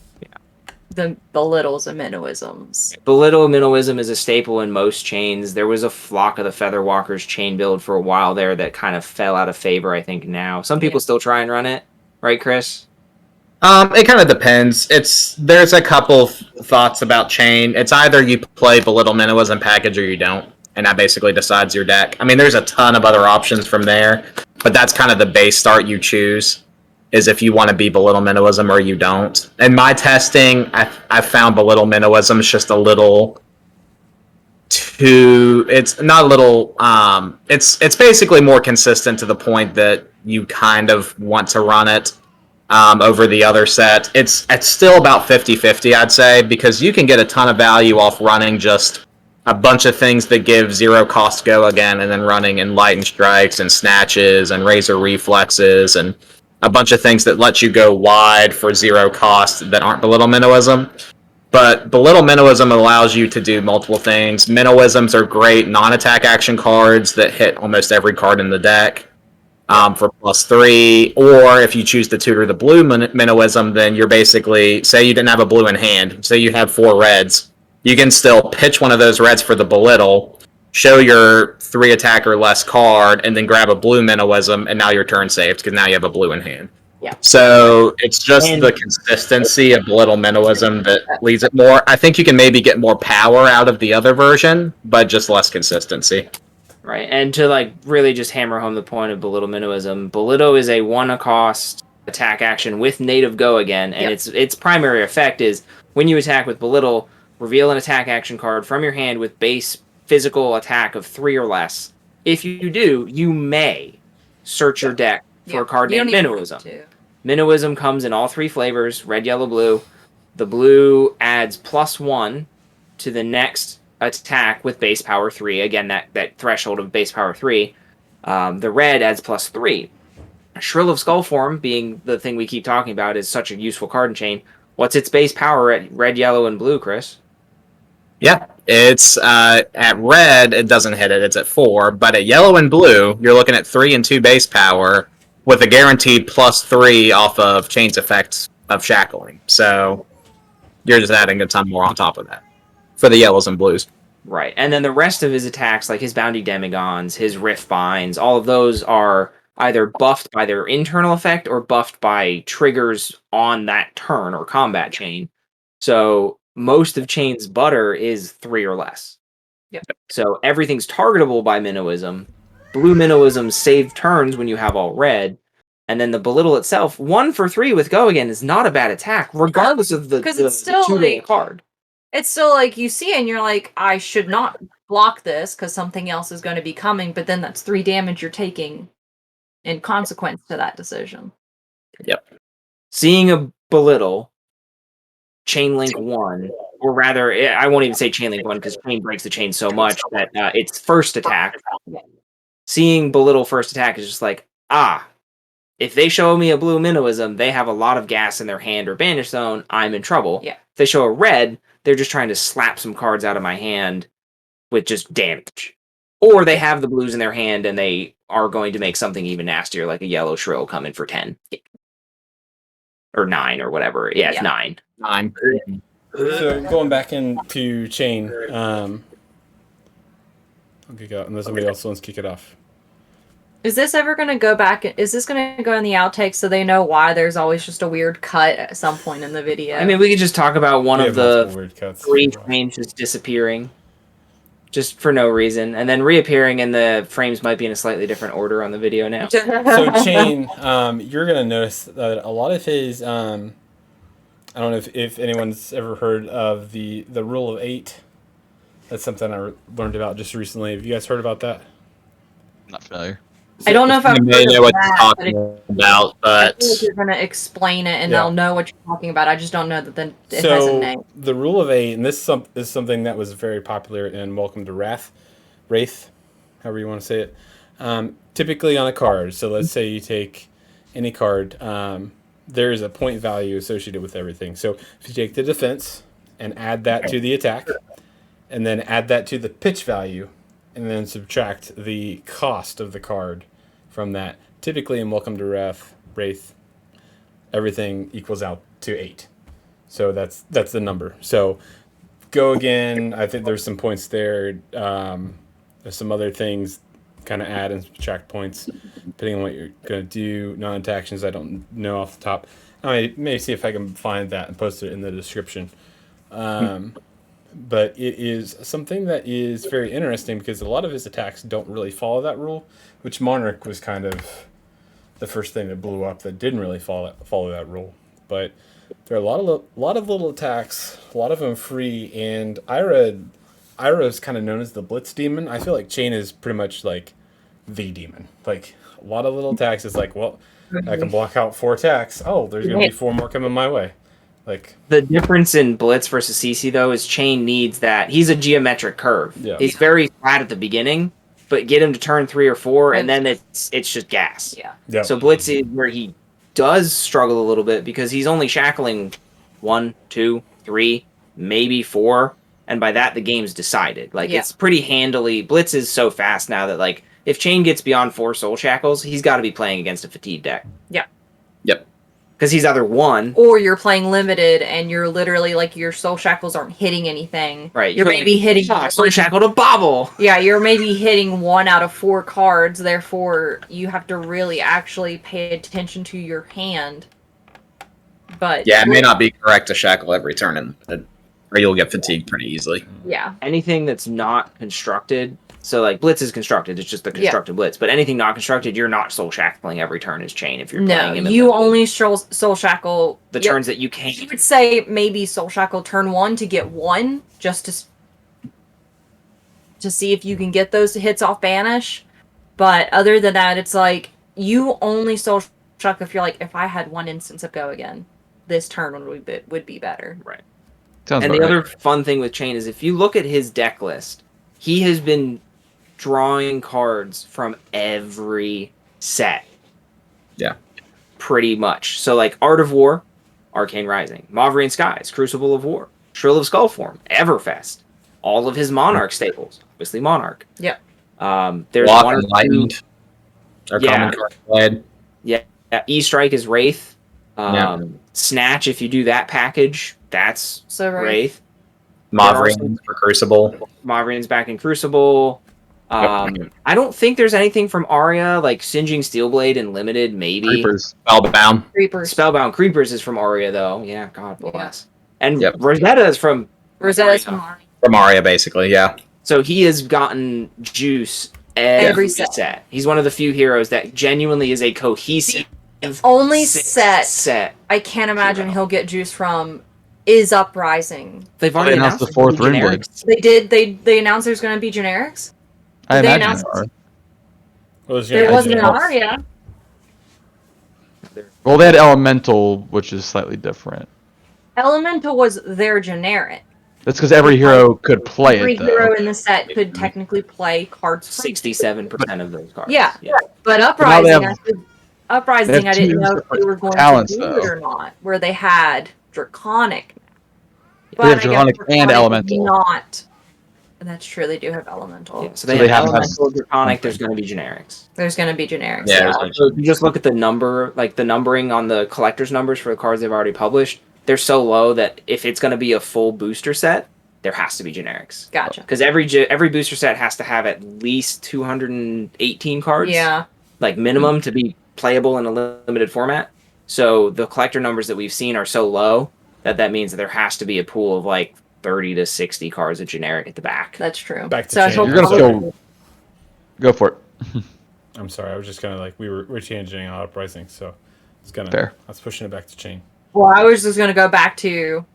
the belittles and minnoisms. Belittle Minnowism is a staple in most chains. There was a Flock of the Featherwalkers chain build for a while there that kind of fell out of favor, I think, now. Some people still try and run it. Right, Chris? It kind of depends. There's a couple thoughts about Chane. It's either you play Belittle Minnowism package or you don't, and that basically decides your deck. I mean, there's a ton of other options from there, but that's kind of the base start you choose, is if you want to be Belittle Minnowism or you don't. In my testing, I found Belittle Minnowism is just a little too... It's not a little... It's basically more consistent to the point that you kind of want to run it. over the other set. It's still about 50-50, I'd say, because you can get a ton of value off running just a bunch of things that give 0 cost go again, and then running Enlightened Strikes and Snatches and Razor Reflexes and a bunch of things that let you go wide for 0 cost that aren't Belittle Minnowism. But Belittle Minnowism allows you to do multiple things. Minnowisms are great non-attack action cards that hit almost every card in the deck. For +3, or if you choose to tutor the blue Minnowism, then you're basically, say you didn't have a blue in hand, say you have 4 reds, you can still pitch one of those reds for the Belittle, show your 3 attack or less card, and then grab a blue Minnowism, and now your turn saved, because now you have a blue in hand. Yeah. So it's just the consistency of Belittle Minnowism that leads it more. I think you can maybe get more power out of the other version, but just less consistency. Right, and to like really just hammer home the point of Belittle Minnowism, Belittle is a 1-cost attack action with native go again, and its primary effect is when you attack with Belittle, reveal an attack action card from your hand with base physical attack of 3 or less. If you do, you may search your deck for a card named Minnowism. Minnowism comes in all 3 flavors, red, yellow, blue. The blue adds +1 to the next attack with base power 3. Again, that threshold of base power 3. The red adds +3. Shrill of Skullform, being the thing we keep talking about, is such a useful card in Chane. What's its base power at red, yellow, and blue, Chris? Yeah, it's at red, it doesn't hit it, it's at 4. But at yellow and blue, you're looking at 3 and 2 base power with a guaranteed +3 off of Chane's effects of shackling. So you're just adding a ton more on top of that for the yellows and blues. Right, and then the rest of his attacks, like his Bounty Demigons, his Rift Binds, all of those are either buffed by their internal effect or buffed by triggers on that turn or combat chain. So most of Chane's butter is 3 or less. Yep. So everything's targetable by Minnowism. Blue Minnowism save turns when you have all red. And then the Belittle itself, 1 for 3 with go again is not a bad attack, regardless of the tutoring card. It's still like you see it and you're like, I should not block this because something else is going to be coming, but then that's 3 damage you're taking in consequence to that decision. Yep. Seeing a Belittle, Chainlink 1, or rather, I won't even say Chainlink 1 because Chane breaks the chain so much that its first attack, seeing Belittle first attack is just like, if they show me a blue Minnowism, they have a lot of gas in their hand or Banish Zone, I'm in trouble. Yeah. If they show a red, they're just trying to slap some cards out of my hand with just damage. Or they have the blues in their hand and they are going to make something even nastier, like a yellow Shrill come in for 10. Or 9 or whatever. Yeah, it's 9. 9. So going back into Chane, I'll kick it out unless somebody else wants to kick it off. Is this ever going to go back? Is this going to go in the outtakes so they know why there's always just a weird cut at some point in the video? I mean, we could just talk about one of the weird cuts. 3 frames just disappearing. Just for no reason. And then reappearing, and the frames might be in a slightly different order on the video now. So Chane, you're going to notice that a lot of his... I don't know if anyone's ever heard of the rule of 8. That's something I learned about just recently. Have you guys heard about that? Not familiar. I don't know if I'm may know what you're talking about, but I feel like you're going to explain it and they'll know what you're talking about. I just don't know that it has a name. The rule of 8, and this is something that was very popular in Welcome to Wraith, however you want to say it. Typically on a card, so let's say you take any card, there is a point value associated with everything. So if you take the defense and add that to the attack, and then add that to the pitch value, and then subtract the cost of the card from that. Typically in Welcome to Wraith, everything equals out to 8. So that's the number. So go again. I think there's some points there. There's some other things, kind of add and subtract points, depending on what you're going to do. Non-attack actions, I don't know off the top. I may see if I can find that and post it in the description. But it is something that is very interesting because a lot of his attacks don't really follow that rule, which Monarch was kind of the first thing that blew up that didn't really follow that rule. But there are a lot of little attacks, a lot of them free, and Ira is kind of known as the Blitz Demon. I feel like Chane is pretty much like the demon. Like a lot of little attacks is like, well, I can block out 4 attacks. Oh, there's going to be 4 more coming my way. Like the difference in Blitz versus CC though is Chane needs that. He's a geometric curve. Yeah. He's very flat at the beginning, but get him to turn 3 or 4, and then it's just gas. Yeah. Yep. So Blitz is where he does struggle a little bit because he's only shackling 1, 2, 3, maybe 4, and by that the game's decided. Like it's pretty handily. Blitz is so fast now that like if Chane gets beyond 4 soul shackles, he's got to be playing against a fatigue deck. Yeah. Yep. Because he's either 1 or you're playing limited and you're literally like your soul shackles aren't hitting anything. Right. You're maybe hitting soul shackle to bobble. Yeah, you're maybe hitting 1 out of 4 cards, therefore you have to really actually pay attention to your hand. But yeah, it may not be correct to shackle every turn, or you'll get fatigued pretty easily. Yeah. Anything that's not constructed, so like Blitz is constructed, it's just the constructed Blitz, but anything not constructed, you're not soul shackling every turn as Chane if you're playing him. You only soul shackle the turns that you can't. You would say maybe soul shackle turn 1 to get 1, just to see if you can get those hits off banish. But other than that, it's like you only soul shackle if you're like, if I had 1 instance of go again, this turn would be better. Right. Sounds and about the right. other fun thing with Chane is if you look at his deck list, he has been drawing cards from every set. Yeah. Pretty much. So like Art of War, Arcane Rising, Mauvrian Skies, Crucible of War, Shrill of Skullform, Everfest, all of his Monarch staples, obviously Monarch. Yep. There's Block one or Enlightened. two. Or common card played. Yeah. E-Strike is Wraith. Yeah. Snatch, if you do that package, that's So Wraith. Mauvrian for Crucible. Mauvrian's back in Crucible. I don't think there's anything from Aria, like Singeing Steelblade and Limited, maybe. Creepers. Spellbound. Creepers. Spellbound Creepers is from Aria, though. Yeah, God bless. And Yep. Rosetta is from Rosetta's Aria. from Aria. From Aria, basically, yeah. So he has gotten juice every set. He's one of the few heroes that genuinely is a cohesive Only set set. I can't imagine he'll get juice from is Uprising. They've They already announced the the 4th Rim Blade. generics. They announced there's going to be generics. I Did they imagine announce they are. There wasn't an Aria. Well, they had Elemental, which is slightly different. Elemental was their generic. That's because every hero could play Every it, though. hero in the set could technically play cards. From 67% of those cards. Yeah. But now Uprising, they have- Uprising, I didn't two know if they were going talents, to do it though. or not. Where they had Draconic. They have I guess Draconic and Elemental. Not. And that's true. They do have Elemental. Yeah, so they they have have Elemental, Draconic. There's going to be generics. There's going to be generics. Yeah. So if you just look at the number, like the numbering on the collector's numbers for the cards they've already published, they're so low that if it's going to be a full booster set, there has to be generics. Gotcha. Because every booster set has to have at least 218 cards. Yeah. Like minimum to be playable in a limited format. So the collector numbers that we've seen are so low that means that there has to be a pool of like 30 to 60 cards of generic at the back. That's true. Back to so I Chane. hope You're going to go for it. I'm sorry, I was just gonna we're changing on Uprising, so it's gonna Fair. I was pushing it back to Chane. Well, I was just going to go back to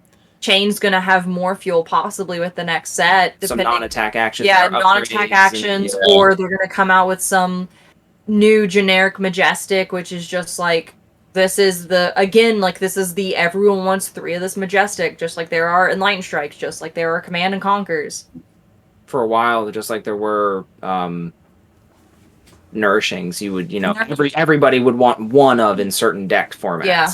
Chane's going to have more fuel possibly with the next set. Some depending- non-attack actions. Yeah, or non-attack upgrades actions, and- or they're going to come out with some new generic Majestic, which is just like, this is the everyone wants 3 of this Majestic, just like there are Enlightened Strikes, just like there are Command and Conquers. For a while, just like there were nourishings, you would, everybody would want one of in certain deck formats. Yeah.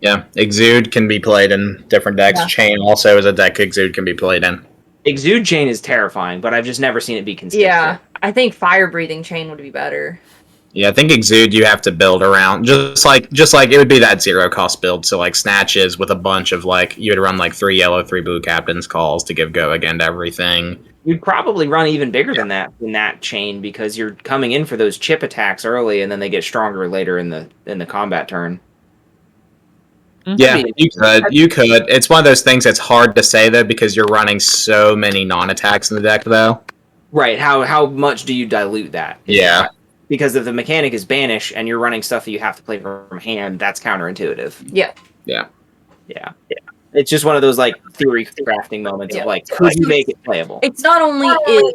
Yeah. Exude can be played in different decks. Yeah. Chane also is a deck Exude can be played in. Exude Chane is terrifying, but I've just never seen it be consistent. Yeah, I think Fire Breathing Chain would be better. Yeah, I think Exude you have to build around just like it would be that 0 cost build. So like Snatches with a bunch of like you would run like 3 yellow, 3 blue captain's calls to give go again to everything. You'd probably run even bigger than that in that chain because you're coming in for those chip attacks early, and then they get stronger later in the combat turn. Yeah, you could. It's one of those things that's hard to say though because you're running so many non-attacks in the deck though. Right? How much do you dilute that? Yeah. Because if the mechanic is banish and you're running stuff that you have to play from hand, that's counterintuitive. Yeah. Yeah. Yeah. It's just one of those like theory crafting moments of like, could you make it playable? It's not only is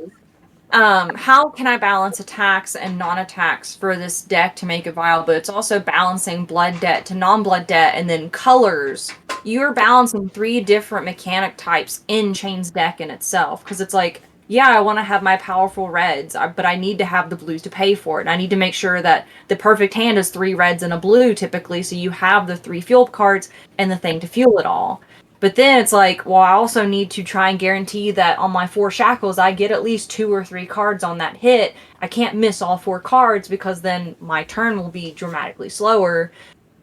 how can I balance attacks and non-attacks for this deck to make it viable? But it's also balancing blood debt to non-blood debt, and then colors. You're balancing 3 different mechanic types in Chane's deck in itself, because it's like, yeah, I want to have my powerful reds, but I need to have the blues to pay for it. And I need to make sure that the perfect hand is 3 reds and a blue typically, so you have the 3 fuel cards and the thing to fuel it all. But then it's like, well, I also need to try and guarantee that on my 4 shackles, I get at least 2 or 3 cards on that hit. I can't miss all 4 cards because then my turn will be dramatically slower.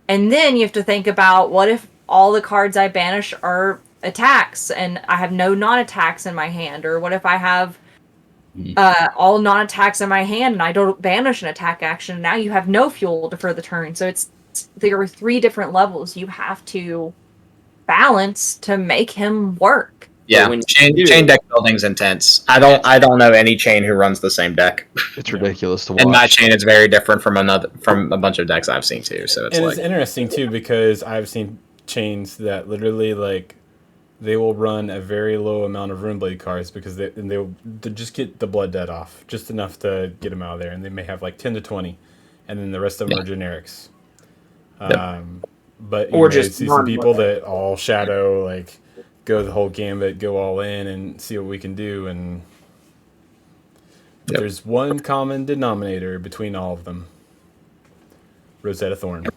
And then you have to think about, what if all the cards I banish are attacks and I have no non-attacks in my hand? Or what if I have all non-attacks in my hand and I don't banish an attack action? Now you have no fuel for the turn. So there are 3 different levels you have to balance to make him work. Yeah, chain deck building's intense. I don't know any chain who runs the same deck. It's ridiculous to watch. And my chain is very different from a bunch of decks I've seen too. So it's it's interesting too, because I've seen chains that literally, like, they will run a very low amount of Runeblade cards because they'll just get the blood debt off, just enough to get them out of there, and they may have like 10 to 20, and then the rest of them are generics. But you see some people that all shadow, like, go the whole gambit, go all in, and see what we can do. And there's one common denominator between all of them: Rosetta Thorn.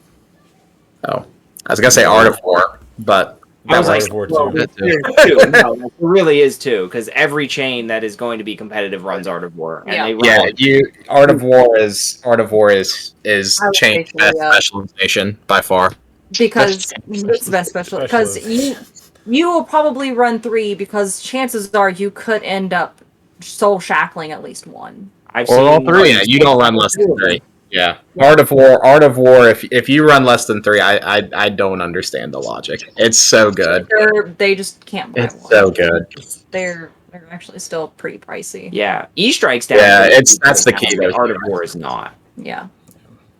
Oh, I was gonna say Art of War, but that was like, Art of War well, too. No, it really is too, because every chain that is going to be competitive runs Art of War. And Art of War is chain's best yeah. specialization by far. Because it's the best special. Because you will probably run 3, because chances are you could end up soul shackling at least 1. I've Or seen all 3. Yeah, you don't run less than 3. Yeah, Art of War. If you run less than 3, I don't understand the logic. It's so good. They just can't buy It's one. so good. They're actually still pretty pricey. Yeah, E-Strike's down. Yeah, that's the key. But Art of War is not. Yeah.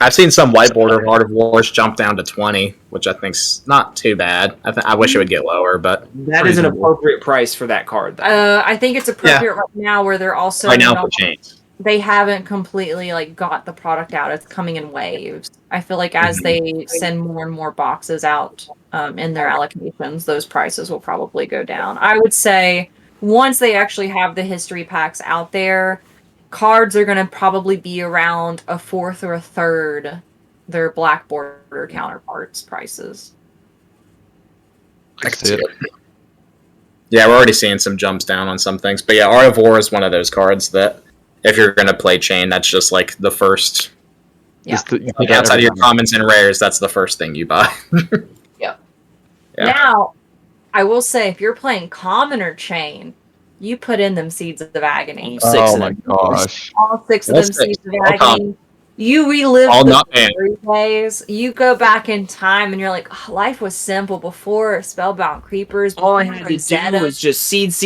I've seen some white border of Art of Wars jump down to 20, which I think's not too bad. I wish it would get lower, but That is an appropriate price for that card, though. I think it's appropriate right now, where they're also right now for chains. they haven't completely got the product out. It's coming in waves. I feel like as they send more and more boxes out in their allocations, those prices will probably go down. I would say once they actually have the history packs out there, cards are going to probably be around a 4th or a 3rd their black border counterparts prices. I can see it. Yeah, we're already seeing some jumps down on some things, but yeah, Art of War is one of those cards that if you're going to play chain, that's just like the first. Yeah. Outside of your commons and rares, that's the first thing you buy. Yep. Yeah. Now, I will say, if you're playing common or chain, you put in them Seeds of Agony. Oh my gosh. All 6 of them Seeds of Agony. common. You relive All the not banned. glory days. You go back in time and you're like, oh, life was simple before Spellbound Creepers. All I before had to Zeta. do was just seeds,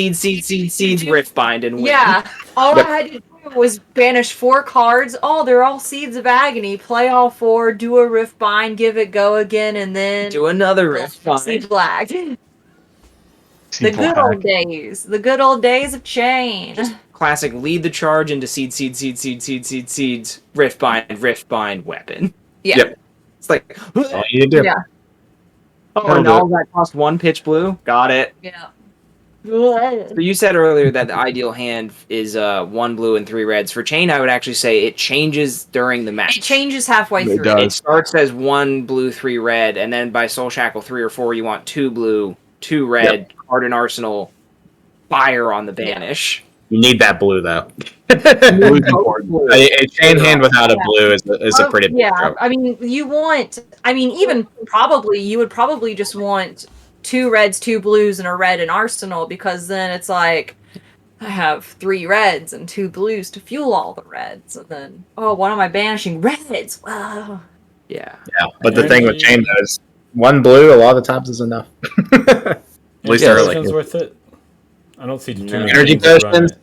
rift bind, and win. Yeah. All I had to do was banish 4 cards. Oh, they're all Seeds of Agony. Play all 4, do a rift bind, give it go again, and then Do another rift see bind. black. The good old days. The good old days of Chane. Classic, lead the charge into seeds, rift bind, weapon. Yeah. Yep. It's like, All you need to do. Yeah. oh, and all that cost 1 pitch blue? Got it. Yeah. So you said earlier that the ideal hand is 1 blue and 3 reds. For Chane, I would actually say it changes during the match. It changes halfway It through. does. It starts as 1 blue, 3 red, and then by Soul Shackle 3 or 4, you want 2 blue, 2 red, card in arsenal, fire on the banish. You need that blue though. Blue's important. A chain hand without a blue is a pretty big yeah. trouble. I mean, even probably you would probably just want 2 reds, 2 blues, and a red in arsenal, because then it's like, I have 3 reds and 2 blues to fuel all the reds, and then what am I banishing? Reds. Wow. Yeah. Yeah, but the thing with chain though is 1 blue a lot of times is enough. At least early. Potions worth it. I don't see too many Energy things that run potions. it.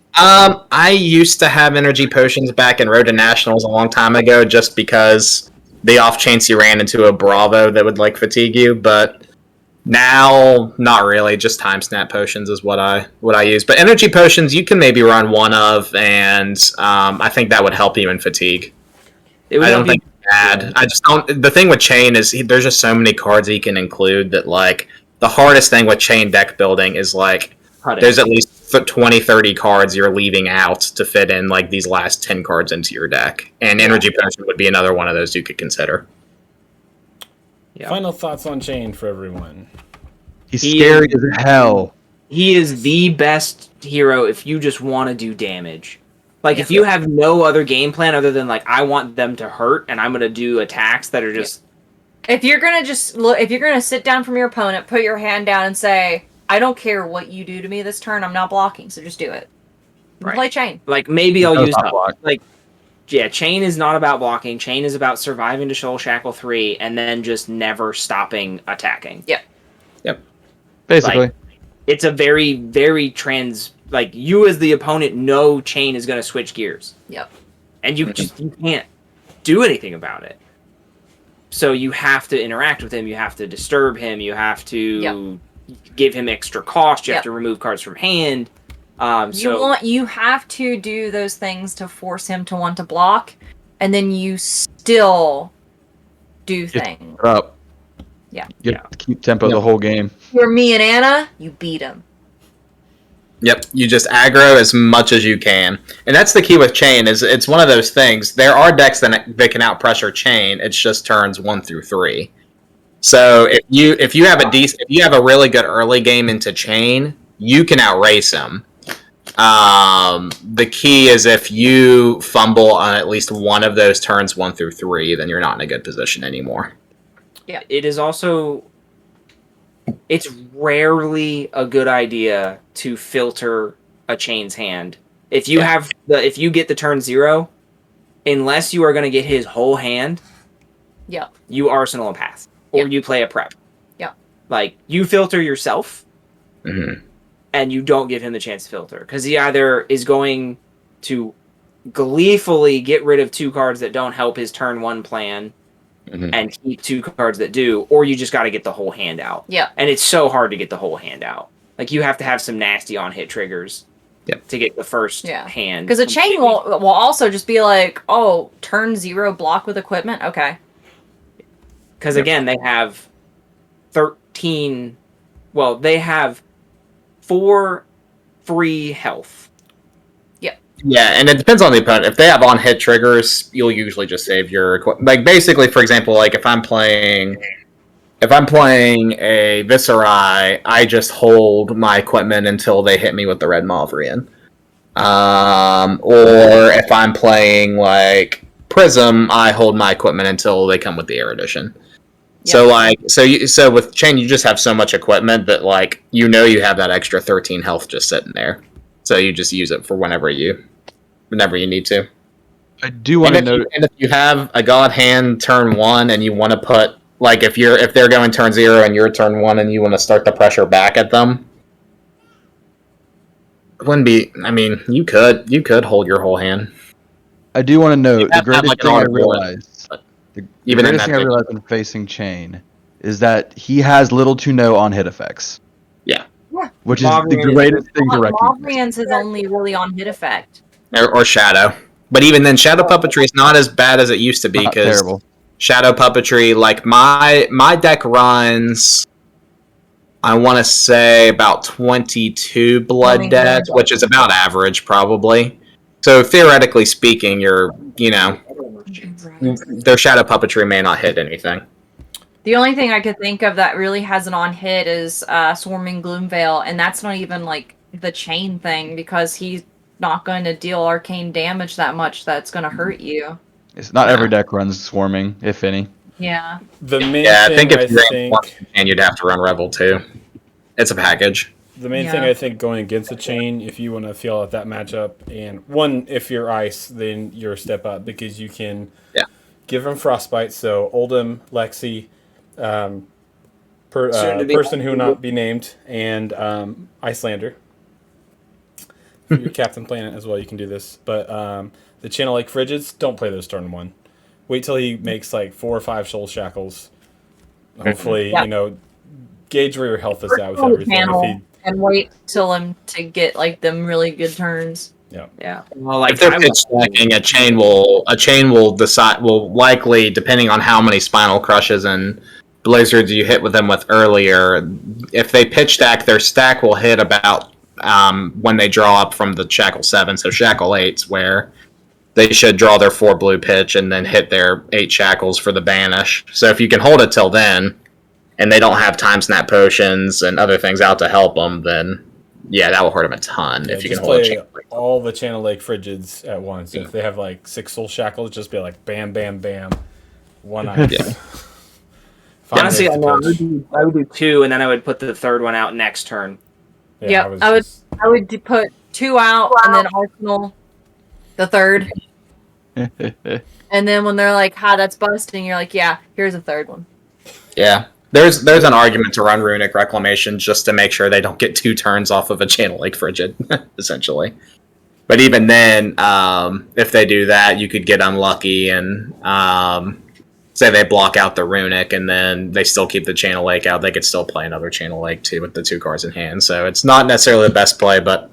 I used to have energy potions back in Road to Nationals a long time ago, just because the off chance you ran into a Bravo that would fatigue you. But Now, not really. Just time snap potions is what I use. But energy potions, you can maybe run one of, and I think that would help you in fatigue. I don't think it's bad. I just don't. The thing with Chane is there's just so many cards he can include that like the hardest thing with Chane deck building is like there's at least 20, 30 cards you're leaving out to fit in like these last 10 cards into your deck, and energy potion would be another one of those you could consider. Yeah. Final thoughts on Chane for everyone. He's scary as hell. He is the best hero if you just want to do damage. Like, if you have no other game plan other than, like, I want them to hurt, and I'm going to do attacks that are just... If you're going to just look, if you're going to sit down from your opponent, put your hand down and say, I don't care what you do to me this turn, I'm not blocking, so just do it. Right. Play Chane. Like, maybe I'll use... Like, yeah, Chane is not about blocking. Chane is about surviving to Soul Shackle 3 and then just never stopping attacking. Yep. basically. Like, it's a very, very like, you as the opponent know Chane is going to switch gears. Yep. And you can't do anything about it. So you have to interact with him, you have to disturb him, you have to give him extra cost, you have to remove cards from hand. You have to do those things to force him to want to block, and then you still do things. Up. Yeah. You have to keep tempo the whole game. You're me and Anna, you beat him. Yep, you just aggro as much as you can, and that's the key with Chane. Is it's one of those things. There are decks that can outpressure Chane. It's just turns 1 through 3. So if you have a really good early game into Chane, you can outrace him. The key is if you fumble on at least one of those turns 1 through 3, then you're not in a good position anymore. Yeah, it is also. It's rarely a good idea to filter a Chane's hand. If you if you get the turn 0, unless you are going to get his whole hand, you Arsenal a path or you play a prep. Yeah, like you filter yourself, and you don't give him the chance to filter because he either is going to gleefully get rid of 2 cards that don't help his turn 1 plan. And keep 2 cards that do, or you just got to get the whole hand out. Yeah. And it's so hard to get the whole hand out. Like, you have to have some nasty on-hit triggers to get the first hand. Because a Chane will also just be like, oh, turn 0 block with equipment? Okay. Because, again, they have 13... Well, they have 4 free health. Yeah, and it depends on the opponent. If they have on-hit triggers, you'll usually just save your equipment. Like, basically, for example, like, if I'm playing a Viserai, I just hold my equipment until they hit me with the red Malvrian. Or if I'm playing, like, Prism, I hold my equipment until they come with the Erudition. Yep. So with Chane, you just have so much equipment that, like, you have that extra 13 health just sitting there. So you just use it for whenever you need to. I do want to note, and if you have a God hand turn 1 and you want to put, like, if they're going turn 0 and you're turn 1 and you want to start the pressure back at them, it wouldn't be. I mean, you could hold your whole hand. I do want to note the greatest thing I realized. Even the greatest thing I realized when facing Chane is that he has little to no on-hit effects. Yeah. Which is the greatest thing to recognize. Malvrian's his only really on-hit effect. Or Shadow. But even then, Shadow Puppetry is not as bad as it used to be, because Shadow Puppetry, like, my deck runs, I want to say, about 22 Blood Debt, which is about average, probably. So, theoretically speaking, their Shadow Puppetry may not hit anything. The only thing I could think of that really has an on-hit is Swarming Gloomveil, and that's not even, like, the Chane thing, because he's not going to deal arcane damage that much that's going to hurt you. It's not every deck runs Swarming, if any. Yeah. I think if you're and you'd have to run Revel, too. It's a package. The main thing I think going against the Chane, if you want to feel out that matchup, and one, if you're Ice, then you're a step up, because you can give him Frostbite, so Oldhim, Lexi... person who not be named, and Icelander. Your Captain Planet as well, you can do this. But the Channel Lake Frigids, don't play those turn 1. Wait till he makes like 4 or 5 Soul Shackles. Hopefully, gauge where your health is at with On the everything. panel and wait till him to get like them really good turns. Yeah. Well, like If they're I pitch stacking, a chain will decide will likely, depending on how many spinal crushes and blizzards you hit with them with earlier. If they pitch stack, their stack will hit about when they draw up from the Shackle 7, so Shackle 8's where they should draw their 4 blue pitch and then hit their 8 shackles for the banish. So if you can hold it till then, and they don't have time snap potions and other things out to help them, then yeah, that will hurt them a ton. Yeah, if you can just hold play it. all the Channel Lake Frigids at once. If they have like 6 soul shackles, just be like bam, bam, bam, one ice. Yeah. Find honestly, ways to I pitch. would do 2, and then I would put the third one out next turn. Yeah, I would put 2 out and then Arsenal the third. And then when they're like, that's busting, you're like, yeah, here's a third one. Yeah. There's an argument to run Runic Reclamation just to make sure they don't get 2 turns off of a Channel Lake Frigid, essentially. But even then, if they do that, you could get unlucky and say they block out the Runic and then they still keep the Channel Lake out. They could still play another Channel Lake too with the 2 cards in hand. So it's not necessarily the best play, but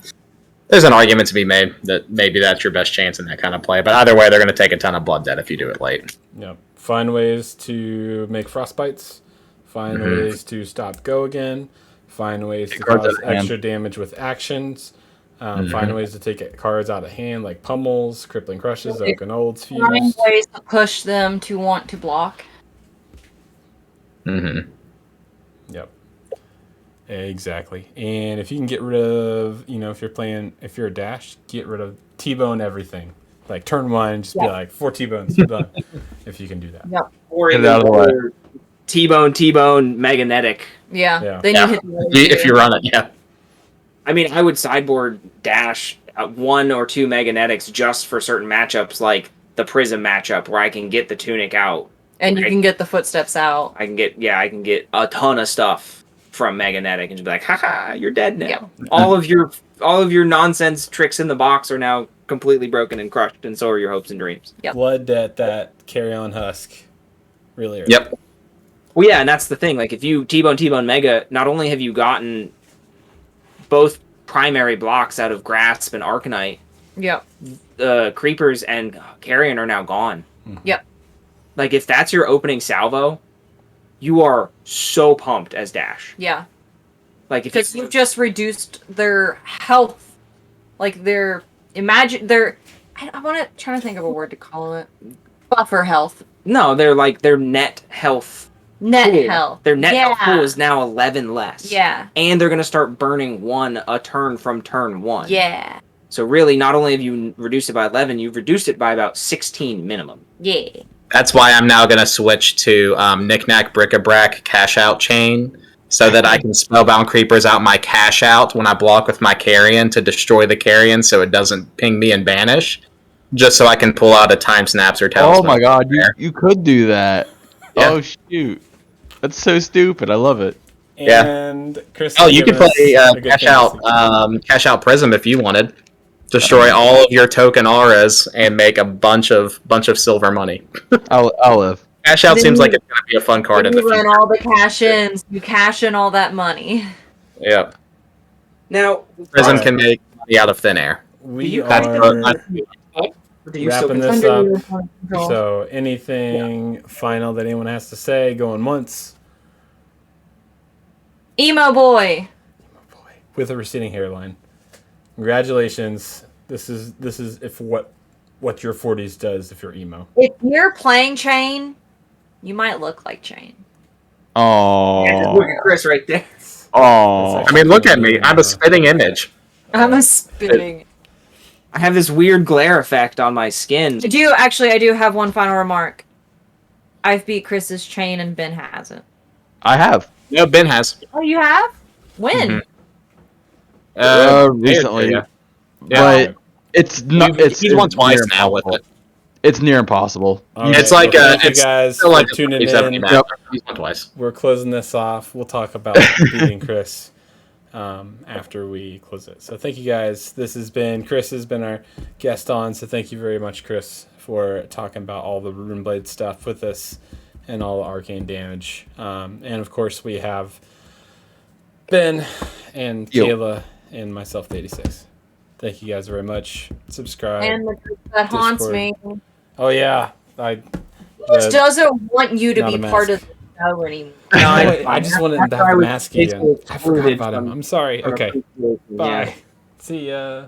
there's an argument to be made that maybe that's your best chance in that kind of play. But either way, they're going to take a ton of blood debt if you do it late. Yep. Find ways to make frostbites. Find ways to stop go again. Find ways to cards cause out of hand. extra damage with actions. Find ways to take cards out of hand like pummels, crippling crushes, oaken olds, Find fuse. ways to push them to want to block. Mm-hmm. Yep. Exactly. And if you can get rid of, if you're a dash, get rid of T-bone everything. Like turn 1, just be like 4 T-bones, done. If you can do that. Yep. Or Get it even out of the way. or T-bone, Meganetic. Yeah. Yeah. Then Yeah. you hit the If you run it, yeah. I mean, I would sideboard dash 1 or 2 Meganetics just for certain matchups, like the Prism matchup, where I can get the Tunic out. and you can get the footsteps out. I can get a ton of stuff from Meganetic and just be like, haha, you're dead now. Yeah. All of your nonsense tricks in the box are now completely broken and crushed, and so are your hopes and dreams. Yep. Blood debt that carry on husk. Really. Yep. Well, yeah, and that's the thing. Like, if you T-bone Mega, not only have you gotten both primary blocks out of Grasp and Arcanite, Yep. Creepers and Carrion are now gone. Yep. Like, if that's your opening salvo, you are so pumped as Dash. Yeah. Like, if Because you've just reduced their health. Like their I want to try to think of a word to call it. Buffer health. No, they're like their net health. Net pool. health. Their net health Yeah. pool is now 11 less. Yeah. And they're going to start burning 1 a turn from turn 1. Yeah. So really, not only have you reduced it by 11, you've reduced it by about 16 minimum. Yeah. That's why I'm now going to switch to Knick-Knack, Bric-a-Brac, Cash Out Chain, so that I can Spellbound Creepers out my Cash Out when I block with my Carrion to destroy the Carrion so it doesn't ping me and banish, just so I can pull out a Time Snaps or Oh Talisman. my god, you could do that. Yeah. Oh shoot. That's so stupid. I love it. Yeah. And Chris. Oh, you could give us play a good Cash Out Prism if you wanted. Destroy all of your token auras and make a bunch of silver money. I'll live. Cash Out Then seems like you- it's going to be a fun card in You the run future. all the cash ins. You cash in all that money. Yeah. Now, Prism Alright. can make money out of thin air. We That's are do you still wrapping this consider- up. Under your control. So, anything final that anyone has to say? Going once. Emo boy. Boy, with a receding hairline. Congratulations. This is if what your 40s does if you're emo. If you're playing Chane, you might look like Chane. Yeah, just Oh. look at Chris right there. Oh. I mean, look at me. I'm a spitting image. I'm a spitting. I have this weird glare effect on my skin. I do have one final remark. I've beat Chris's Chane and Ben hasn't. I have. No, Ben has. Oh, you have? When? Mhm. Recently. Yeah. But it's not. He's won twice now with it. It's near impossible. All It's right, like well, thank you it's guys still for like tuning 70 in. match. He's won twice. We're closing this off. We'll talk about beating Chris after we close it. So thank you guys. Chris has been our guest on. So thank you very much, Chris, for talking about all the Runeblade stuff with us and all the arcane damage. And of course, we have Ben, and Yo. Kayla, and myself, the 86. Thank you guys very much. Subscribe. And the group that haunts Discord. me. Oh yeah, He just doesn't want you to not be a part mask. of the show anymore. No, I just wanted him to have the mask again. I forgot excluded about him. from- I'm sorry. from Okay, appreciation, bye. yeah. See ya.